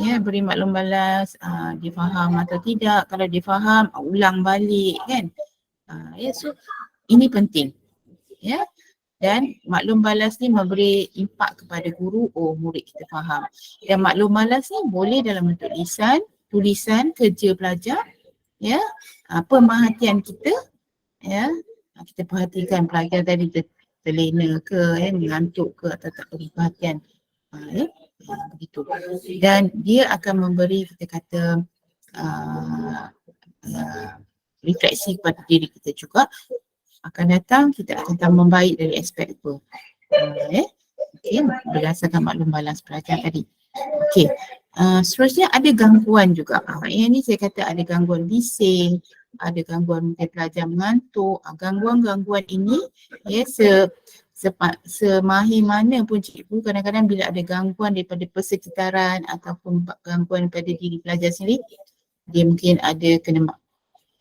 Ya, beri maklum balas, dia faham atau tidak. Kalau dia faham, ulang balik kan. Ya, so ini penting. Ya. Dan maklum balas ni memberi impak kepada guru, oh murid kita faham. Dan maklum balas ni boleh dalam bentuk lisan, tulisan, kerja pelajar. Ya, pemerhatian kita ya, kita perhatikan pelajar tadi terlena ke ya, mengantuk ke atau tak beri perhatian ya, begitu. Dan dia akan memberi kita kata refleksi kepada diri kita juga, akan datang kita akan tambah baik dari aspek apa ya. Okey, berdasarkan maklum balas pelajar tadi. Okey. Seterusnya ada gangguan juga. Yang ni saya kata ada gangguan bising, ada gangguan mungkin pelajar mengantuk. Gangguan-gangguan ini ya, semahir mana pun cikgu, kadang-kadang bila ada gangguan daripada persekitaran ataupun gangguan pada diri pelajar sendiri, dia mungkin ada kena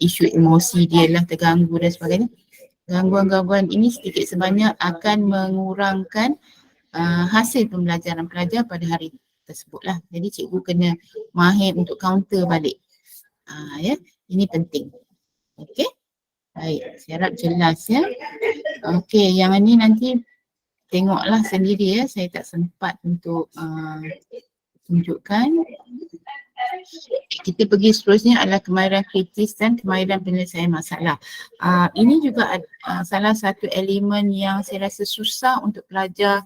isu emosi dia lah terganggu dan sebagainya. Gangguan-gangguan ini sedikit sebanyak akan mengurangkan hasil pembelajaran pelajar pada hari tersebut lah. Jadi cikgu kena mahir untuk counter balik. Ya, ini penting. Okey. Baik, saya harap jelas ya. Okey, yang ini nanti tengoklah sendiri ya. Saya tak sempat untuk tunjukkan. Kita pergi seterusnya adalah kemahiran kritis dan kemahiran penyelesaian masalah. Ini juga salah satu elemen yang saya rasa susah untuk pelajar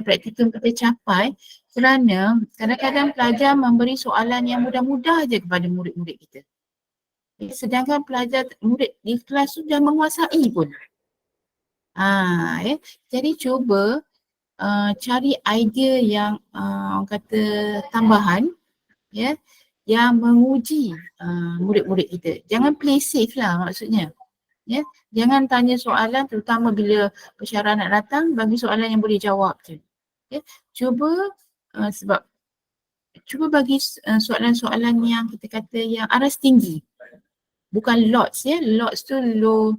praktikum kita capai, kerana kadang-kadang pelajar memberi soalan yang mudah-mudah je kepada murid-murid kita. Sedangkan murid di kelas tu dah menguasai pun. Ya. Jadi cuba cari idea yang orang kata tambahan ya, yang menguji murid-murid kita. Jangan play safe lah maksudnya. Ya, jangan tanya soalan terutama bila pensyarah nak datang, bagi soalan yang boleh jawab je. Ya, cuba bagi soalan-soalan yang kita kata yang aras tinggi. Bukan lots ya, lots tu low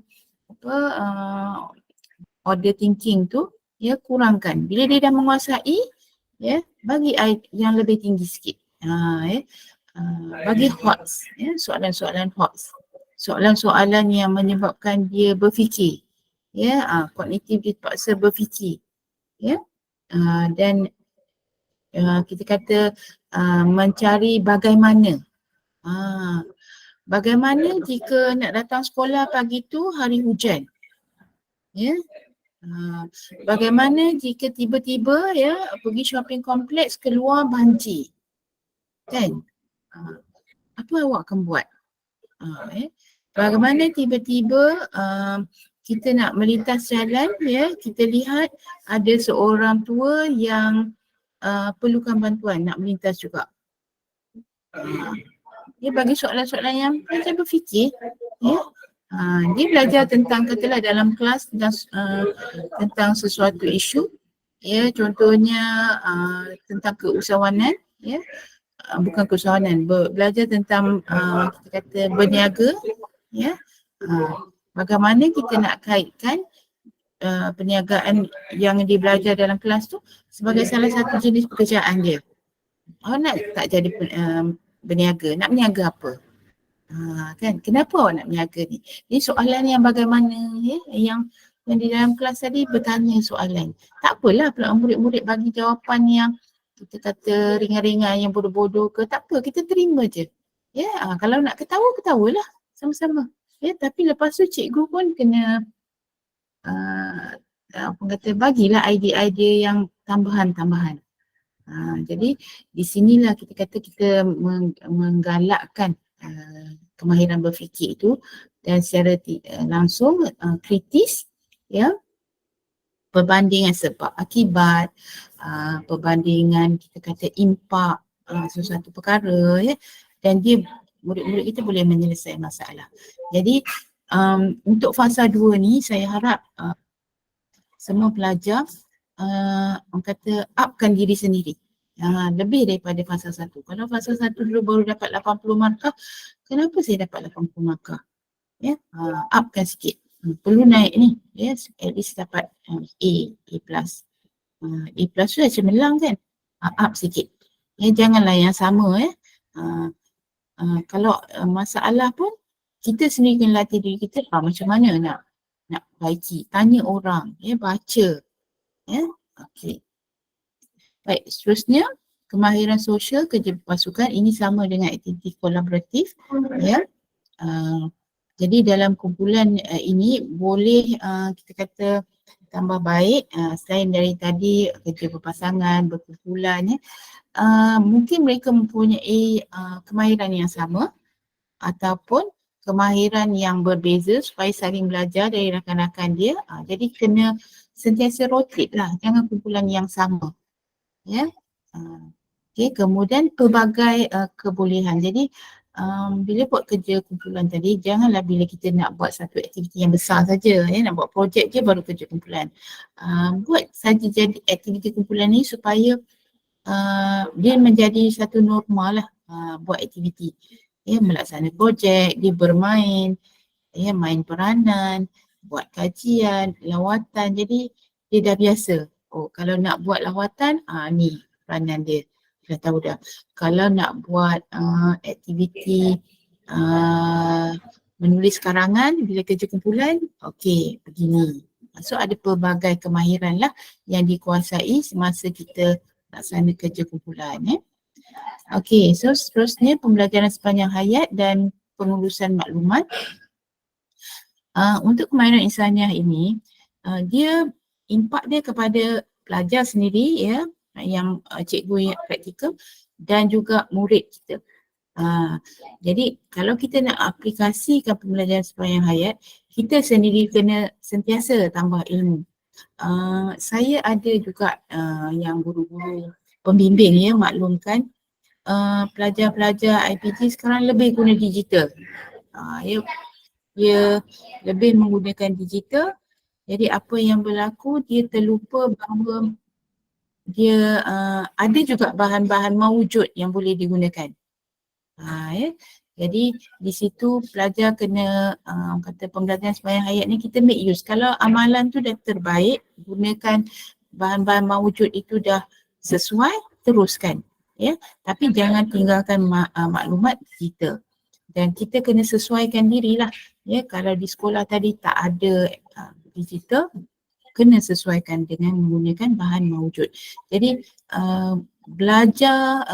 order thinking tu ya, kurangkan. Bila dia dah menguasai ya, bagi yang lebih tinggi sikit. Ya. Bagi HOTS ya, soalan-soalan HOTS. Soalan-soalan yang menyebabkan dia berfikir ya, kognitif dipaksa berfikir ya, dan kita kata mencari bagaimana jika nak datang sekolah pagi tu hari hujan ya, bagaimana jika tiba-tiba ya pergi shopping kompleks keluar banjir kan. apa awak akan buat? Bagaimana tiba-tiba kita nak melintas jalan, ya, kita lihat ada seorang tua yang perlukan bantuan nak melintas juga. Dia bagi soalan-soalan yang pelajar berfikir, ya. Dia belajar tentang, katalah dalam kelas tentang sesuatu isu, ya, contohnya tentang keusahawanan, ya. Bukan keusahawanan, belajar tentang kita kata berniaga, ya. Bagaimana kita nak kaitkan perniagaan yang dia belajar dalam kelas tu sebagai salah satu jenis pekerjaan dia. Awak nak tak jadi berniaga, nak berniaga apa? Kan, kenapa awak nak berniaga ni? Ini soalan yang bagaimana, ya, yang di dalam kelas tadi bertanya soalan. Tak apalah pula murid-murid bagi jawapan yang kita kata ringan-ringan, yang bodoh-bodoh ke, tak apa, kita terima je. Ya, kalau nak ketawa, ketawalah sama-sama. Ya, tapi lepas tu cikgu pun kena apa kata, bagilah idea-idea yang tambahan-tambahan. Jadi di sinilah kita kata kita menggalakkan kemahiran berfikir itu, dan secara langsung kritis, ya, perbandingan sebab akibat, perbandingan kita kata impak sesuatu perkara, ya, dan dia murid-murid kita boleh menyelesaikan masalah. Jadi untuk fasa 2 ni saya harap semua pelajar orang kata upkan diri sendiri. Lebih daripada fasa 1. Kalau fasa 1 dulu baru dapat 80 markah, kenapa saya dapat 80 markah? Ya, upkan sikit. Perlu naik ni, ya, at least dapat A plus. A plus tu dah cemerlang kan? Up sikit. Ya, janganlah yang sama, ya. Kalau masalah pun kita sendiri kena latih diri kita, macam mana nak baiki, tanya orang, ya, baca, ya. Okey. Baik, seterusnya kemahiran sosial kerja berpasukan, ini sama dengan aktiviti kolaboratif, ya. Jadi dalam kumpulan ini boleh kita kata tambah baik, selain dari tadi kerja berpasangan, berkumpulan, ya. Mungkin mereka mempunyai kemahiran yang sama ataupun kemahiran yang berbeza supaya saling belajar dari rakan-rakan dia. Jadi kena sentiasa rotate lah, jangan kumpulan yang sama. Ya. Okay, kemudian pelbagai kebolehan. Jadi bila buat kerja kumpulan tadi, janganlah bila kita nak buat satu aktiviti yang besar saja, ya, nak buat projek je baru kerja kumpulan. Buat saja jadi aktiviti kumpulan ni supaya dia menjadi satu normal lah, buat aktiviti. Ya, melaksanakan projek, dia bermain, ya, main peranan, buat kajian, lawatan. Jadi dia dah biasa. Oh, kalau nak buat lawatan, ni peranan dia. Dah tahu dah. Kalau nak buat aktiviti menulis karangan bila kerja kumpulan, okey, begini. So ada pelbagai kemahiran lah yang dikuasai semasa kita laksana kerja kumpulan, ya. Okey, so seterusnya pembelajaran sepanjang hayat dan pengurusan maklumat. Untuk kemahiran insaniah ini, dia impak dia kepada pelajar sendiri, ya, yang cikgu yang praktikal, dan juga murid kita. Jadi kalau kita nak aplikasikan pembelajaran sepanjang hayat, kita sendiri kena sentiasa tambah ilmu. Saya ada juga yang guru-guru pembimbing, ya, maklumkan pelajar-pelajar IPG sekarang lebih guna digital. Dia lebih menggunakan digital. Jadi apa yang berlaku, dia terlupa bahawa dia ada juga bahan-bahan mawujud yang boleh digunakan. Ya. Jadi di situ pelajar kena kata pembelajaran sepanjang hayat ni kita make use. Kalau amalan tu dah terbaik, gunakan bahan-bahan mawujud itu dah sesuai, teruskan. Ya, tapi jangan tinggalkan maklumat digital. Dan kita kena sesuaikan dirilah. Ya, kalau di sekolah tadi tak ada digital, kena sesuaikan dengan menggunakan bahan mawujud. Jadi belajar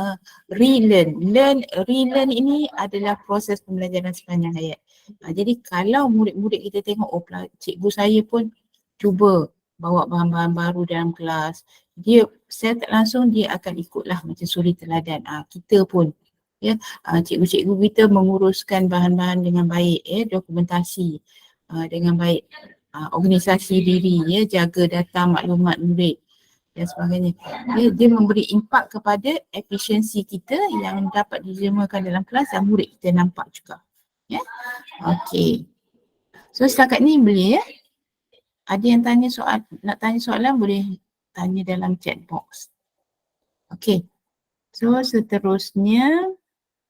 relearn ini adalah proses pembelajaran sepanjang hayat. Jadi kalau murid-murid kita tengok, oh cikgu saya pun cuba bawa bahan-bahan baru dalam kelas, dia secara tak langsung dia akan ikutlah macam suri teladan. Kita pun Ya, cikgu-cikgu kita menguruskan bahan-bahan dengan baik, ya, dokumentasi dengan baik, organisasi diri, ya, jaga data maklumat murid dan sebagainya. Dia memberi impak kepada efisiensi kita yang dapat dijemakan dalam kelas dan murid kita nampak juga. Ya. Okey. So setakat ni boleh, ya. Ada yang nak tanya soalan boleh tanya dalam chat box. Okey. So seterusnya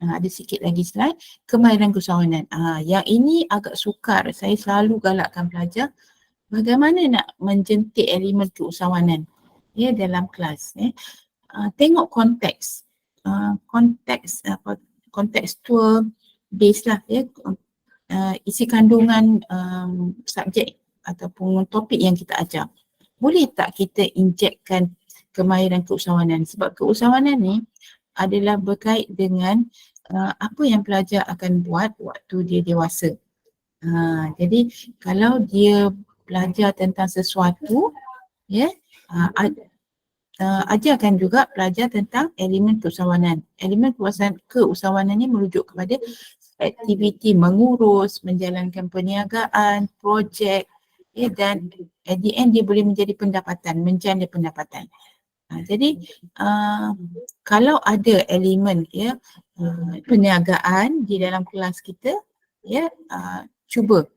ada sikit lagi slide, kemahiran keusahawanan. Yang ini agak sukar, saya selalu galakkan pelajar bagaimana nak menjentik elemen keusahawanan, ya, dalam kelas. Tengok konteks, kontekstual base lah, ya, isi kandungan subjek ataupun topik yang kita ajar. Boleh tak kita injekkan kemahiran keusahawanan? Sebab keusahawanan ni adalah berkait dengan apa yang pelajar akan buat waktu dia dewasa. Jadi kalau dia belajar tentang sesuatu, ya, ajarkan juga pelajar tentang elemen keusahawanan. Elemen keusahawanan ni merujuk kepada aktiviti mengurus, menjalankan perniagaan, projek, ya, dan at the end dia boleh menjadi pendapatan, menjana pendapatan. Jadi kalau ada elemen, ya, perniagaan di dalam kelas kita, ya, cuba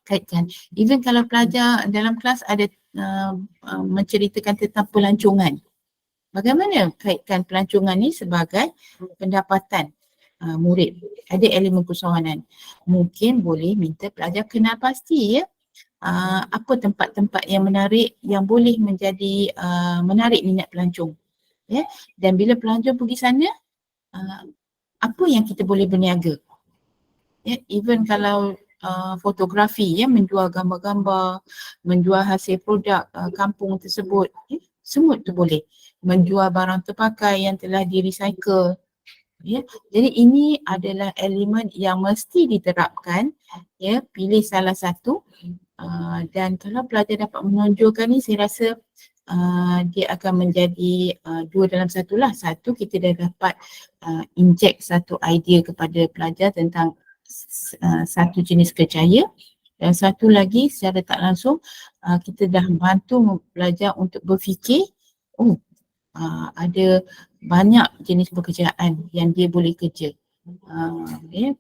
kaitkan. Even kalau pelajar dalam kelas ada menceritakan tentang pelancongan, bagaimana kaitkan pelancongan ni sebagai pendapatan murid? Ada elemen keusahawanan. Mungkin boleh minta pelajar kenal pasti, ya, apa tempat-tempat yang menarik yang boleh menjadi menarik minat pelancong, ya. Dan bila pelancong pergi sana, apa yang kita boleh berniaga, ya. Even kalau fotografi, ya, menjual gambar-gambar, menjual hasil produk kampung tersebut, ya, semua tu boleh. Menjual barang terpakai yang telah di-recycle, ya. Jadi ini adalah elemen yang mesti diterapkan, ya. Pilih salah satu. Dan kalau pelajar dapat menonjolkan ni, saya rasa dia akan menjadi dua dalam satu lah. Satu, kita dah dapat inject satu idea kepada pelajar tentang satu jenis kerjaya, dan satu lagi secara tak langsung kita dah bantu pelajar untuk berfikir, ada banyak jenis pekerjaan yang dia boleh kerja.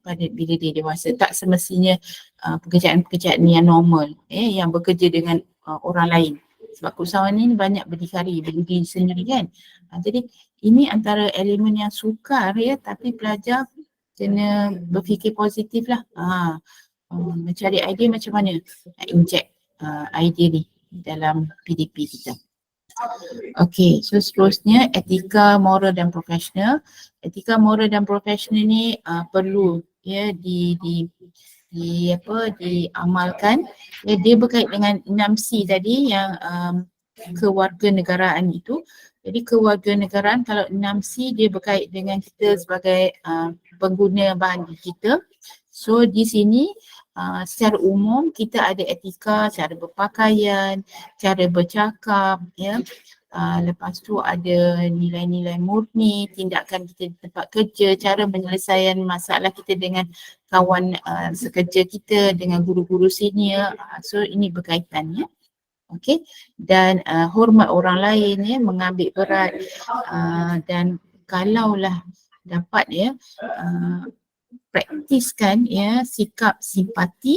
Pada bila dia dewasa, tak semestinya pekerjaan-pekerjaan yang normal, yang bekerja dengan orang lain. Sebab keusahawanan ni banyak berdikari, berdiri sendiri, kan. Jadi ini antara elemen yang sukar, ya, tapi pelajar kena berfikir positif lah. Mencari idea macam mana nak inject idea ni dalam PDP kita. Okey, so seterusnya etika, moral dan profesional. Etika, moral dan profesional ni perlu, ya, diamalkan. Ya, dia berkait dengan 6C tadi yang kewarganegaraan itu. Jadi kewarganegaraan, kalau 6C dia berkait dengan kita sebagai pengguna bahan digital. So di sini secara umum kita ada etika, cara berpakaian, cara bercakap, ya. Lepas tu ada nilai-nilai murni, tindakan kita di tempat kerja, cara penyelesaian masalah kita dengan kawan sekerja kita, dengan guru-guru senior. So ini berkaitan, ya. Okey, dan hormat orang lain, ya, mengambil berat, dan kalaulah dapat, ya, praktiskan, ya, sikap simpati,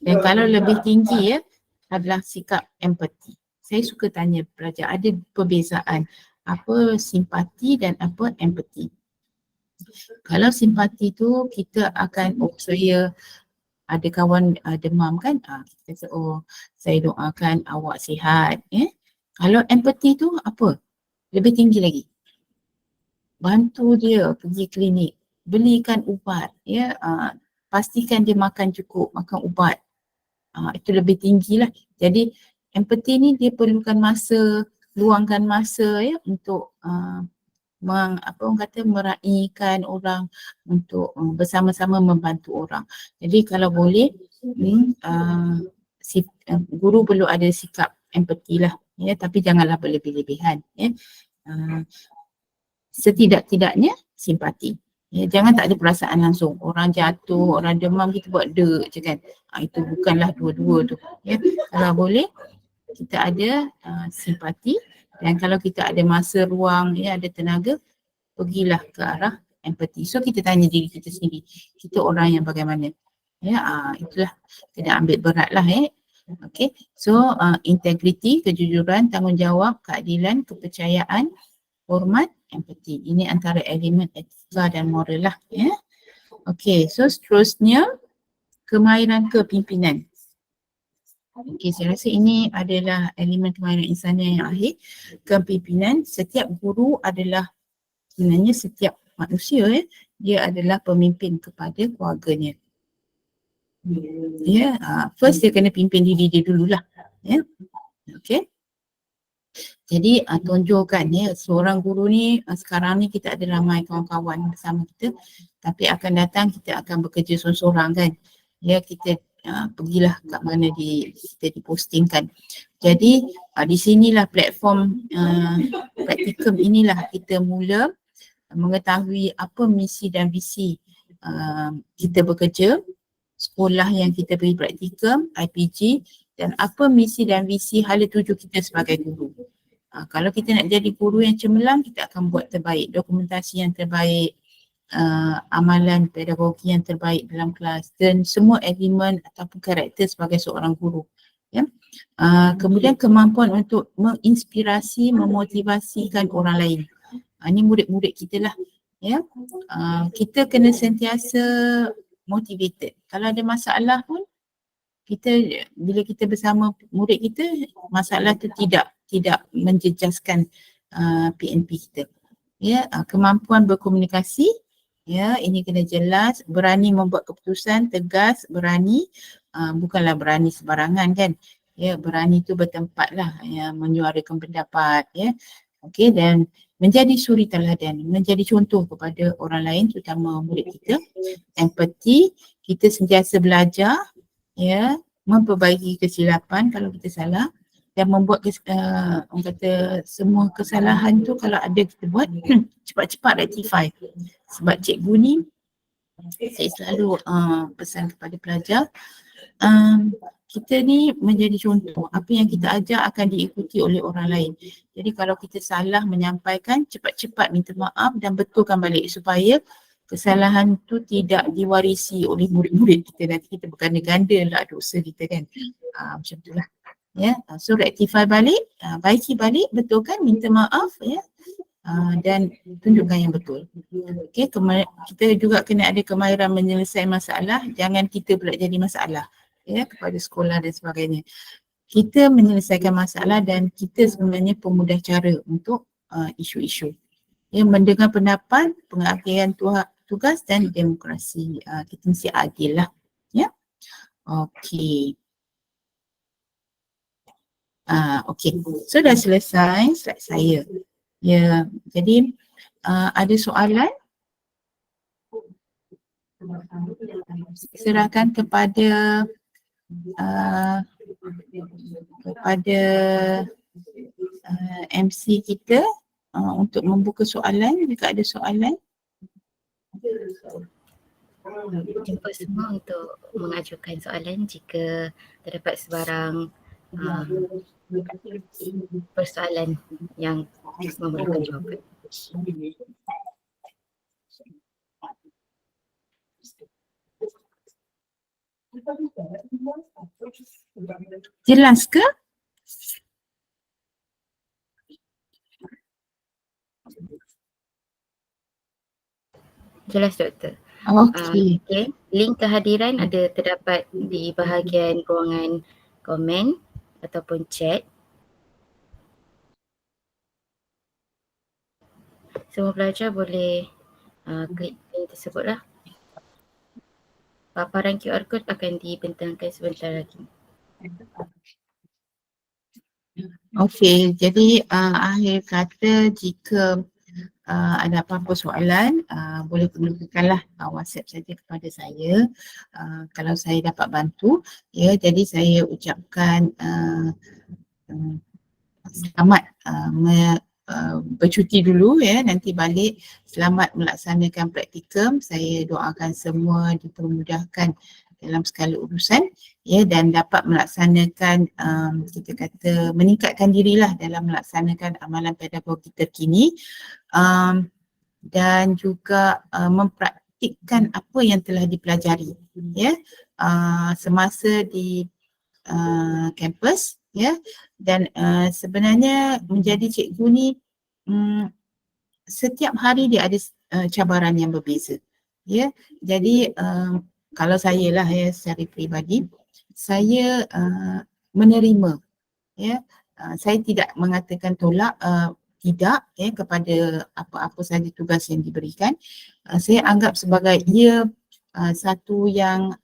dan kalau lebih tinggi, ya, adalah sikap empati. Saya suka tanya pelajar, ada perbezaan apa simpati dan apa empati. Kalau simpati tu kita akan, saya ada kawan demam, kan, kita kata, saya doakan awak sihat, ya. Kalau empati tu apa? Lebih tinggi lagi. Bantu dia pergi klinik, belikan ubat, ya, pastikan dia makan cukup, makan ubat. Itu lebih tinggi lah. Jadi empati ni dia perlukan masa, luangkan masa, ya, untuk meraihkan orang, untuk bersama-sama membantu orang. Jadi kalau boleh, guru perlu ada sikap empati lah, ya, tapi janganlah berlebih-lebihan, ya. Setidak-tidaknya simpati. Ya, jangan tak ada perasaan langsung. Orang jatuh, orang demam, kita buat dek je kan. Itu bukanlah dua-dua tu. Ya, kalau boleh kita ada simpati, dan kalau kita ada masa ruang, ya, ada tenaga, pergilah ke arah empati. So kita tanya diri kita sendiri, kita orang yang bagaimana? Ya, itulah kena ambil berat lah. Okay, so integriti, kejujuran, tanggungjawab, keadilan, kepercayaan, hormat, empati. Ini antara elemen etika dan moral lah. Ya. Okay, so seterusnya kemahiran kepimpinan. Okay, saya rasa ini adalah elemen kemahiran insania yang akhir. Kepimpinan, setiap guru adalah, sebenarnya setiap manusia dia adalah pemimpin kepada keluarganya. Ya, first dia kena pimpin diri dia dululah. Ya. Okay. Jadi tunjukkan ya, seorang guru ni sekarang ni kita ada ramai kawan-kawan bersama kita, tapi akan datang kita akan bekerja seorang-seorang kan. Ya, kita pergilah kat mana kita dipostingkan. Jadi di sinilah platform praktikum inilah kita mula mengetahui apa misi dan visi kita bekerja, sekolah yang kita beri praktikum, IPG, dan apa misi dan visi hala tuju kita sebagai guru. Kalau kita nak jadi guru yang cemerlang, kita akan buat terbaik, dokumentasi yang terbaik, amalan pedagogi yang terbaik dalam kelas, dan semua elemen ataupun karakter sebagai seorang guru. Ya. Kemudian kemampuan untuk menginspirasi, memotivasikan orang lain. Ini murid-murid kita lah. Ya. Kita kena sentiasa motivated. Kalau ada masalah pun, bila kita bersama murid kita, masalah tu tidak menjejaskan PNP kita. Ya, kemampuan berkomunikasi, ya, ini kena jelas, berani membuat keputusan, tegas, berani, bukanlah berani sebarangan kan. Ya, berani tu bertempat lah, ya, menyuarakan pendapat, ya. Okey, dan menjadi suri teladan, menjadi contoh kepada orang lain, terutama murid kita. Empati, kita sentiasa belajar, ya, memperbaiki kesilapan kalau kita salah, dan membuat orang kata semua kesalahan tu kalau ada kita buat cepat-cepat rectify. Sebab cikgu ni saya selalu pesan kepada pelajar, kita ni menjadi contoh, apa yang kita ajar akan diikuti oleh orang lain. Jadi kalau kita salah menyampaikan, cepat-cepat minta maaf dan betulkan balik supaya kesalahan tu tidak diwarisi oleh murid-murid kita. Nanti kita berganda-ganda lah dosa kita kan. Macam tu lah. Ya, so rectify balik, baiki balik, betulkan, minta maaf, ya, dan tunjukkan yang betul. Okay, kita juga kena ada kemahiran menyelesaikan masalah, jangan kita pula jadi masalah, ya, kepada sekolah dan sebagainya. Kita menyelesaikan masalah dan kita sebenarnya pemudah cara untuk isu-isu. Ya, mendengar pendapat, pengabdian tugas dan demokrasi. Kita mesti adil lah. Ya. Okey. Okey. So dah selesai slide saya. Ya, jadi ada soalan? Serahkan kepada MC kita untuk membuka soalan jika ada soalan.
Jumpa semua untuk mengajukan soalan jika terdapat sebarang persoalan yang memerlukan jawapan.
Jelas ke?
Jelas, Doktor.
Okey.
Okay. Link kehadiran ada terdapat di bahagian ruangan komen ataupun chat. Semua pelajar boleh klik link tersebutlah. Paparan QR code akan dibentangkan sebentar lagi.
Okey, jadi akhir kata jika ada apa-apa soalan, boleh gunakanlah WhatsApp saja kepada saya kalau saya dapat bantu. Ya, jadi saya ucapkan selamat bercuti dulu ya, nanti balik selamat melaksanakan praktikum. Saya doakan semua dipermudahkan dalam segala urusan ya, dan dapat melaksanakan kita kata meningkatkan dirilah dalam melaksanakan amalan pedagogi terkini, dan juga mempraktikkan apa yang telah dipelajari ya semasa di kampus ya, dan sebenarnya menjadi cikgu ni setiap hari dia ada cabaran yang berbeza ya. Jadi kalau saya lah ya secara peribadi, saya menerima ya, saya tidak mengatakan tolak tidak ya kepada apa-apa saja tugas yang diberikan. Saya anggap sebagai ia satu yang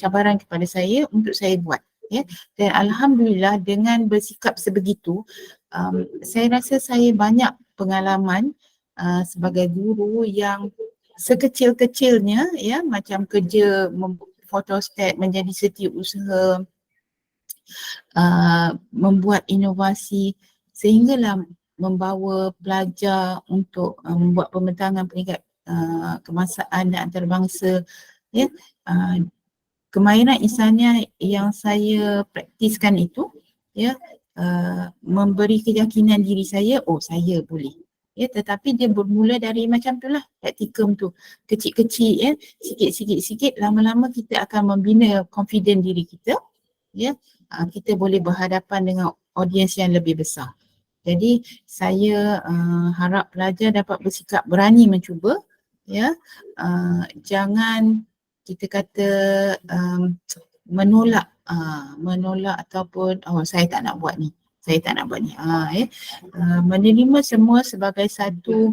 cabaran kepada saya untuk saya buat ya, dan alhamdulillah dengan bersikap sebegitu saya rasa saya banyak pengalaman sebagai guru yang sekecil-kecilnya ya, macam kerja photostat menjadi setiausaha, membuat inovasi sehinggalah membawa pelajar untuk membuat pembentangan peringkat kebangsaan dan antarabangsa ya. Kemahiran insania yang saya praktiskan itu ya memberi keyakinan diri saya, oh saya boleh ya, tetapi dia bermula dari macam tu lah praktikum tu, kecil-kecil ya, sikit-sikit lama-lama kita akan membina confident diri kita ya, kita boleh berhadapan dengan audiens yang lebih besar. Jadi saya harap pelajar dapat bersikap berani mencuba ya, jangan kita kata menolak ataupun saya tak nak buat ni, saya tak nak buat ni menerima semua sebagai satu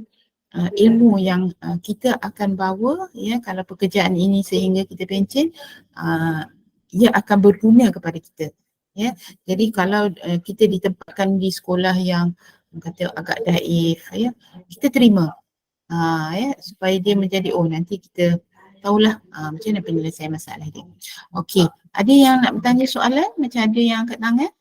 ilmu yang kita akan bawa ya, kalau pekerjaan ini sehingga kita pencen ia akan berguna kepada kita ya. Jadi kalau kita ditempatkan di sekolah yang kata agak daif ya, kita terima ya, supaya dia menjadi nanti kita tahulah macam mana penyelesaian masalah dia. Okey, ada yang nak bertanya soalan? Macam ada yang angkat tangan?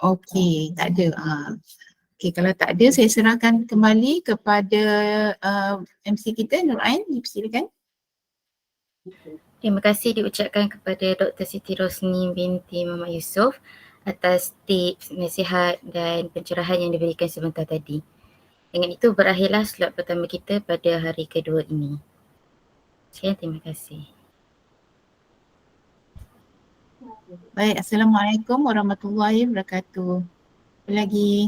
Okey, tak ada. Okey, kalau tak ada saya serahkan kembali kepada MC kita Nur Ain, dipersilakan.
Terima kasih diucapkan kepada Dr. Siti Rosni binti Muhammad Yusof atas tips, nasihat dan pencerahan yang diberikan sebentar tadi. Dengan itu berakhirlah slot pertama kita pada hari kedua ini. Sekian, terima kasih.
Baik, Assalamualaikum warahmatullahi wabarakatuh. Apa lagi?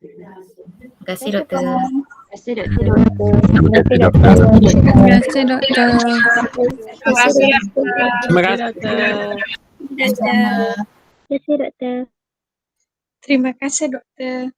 Terima kasih Doktor.
Terima kasih doktor.
Terima kasih doktor.
Terima kasih doktor.
Terima kasih doktor.
Terima kasih doktor.
Terima kasih doktor.
Terima kasih doktor.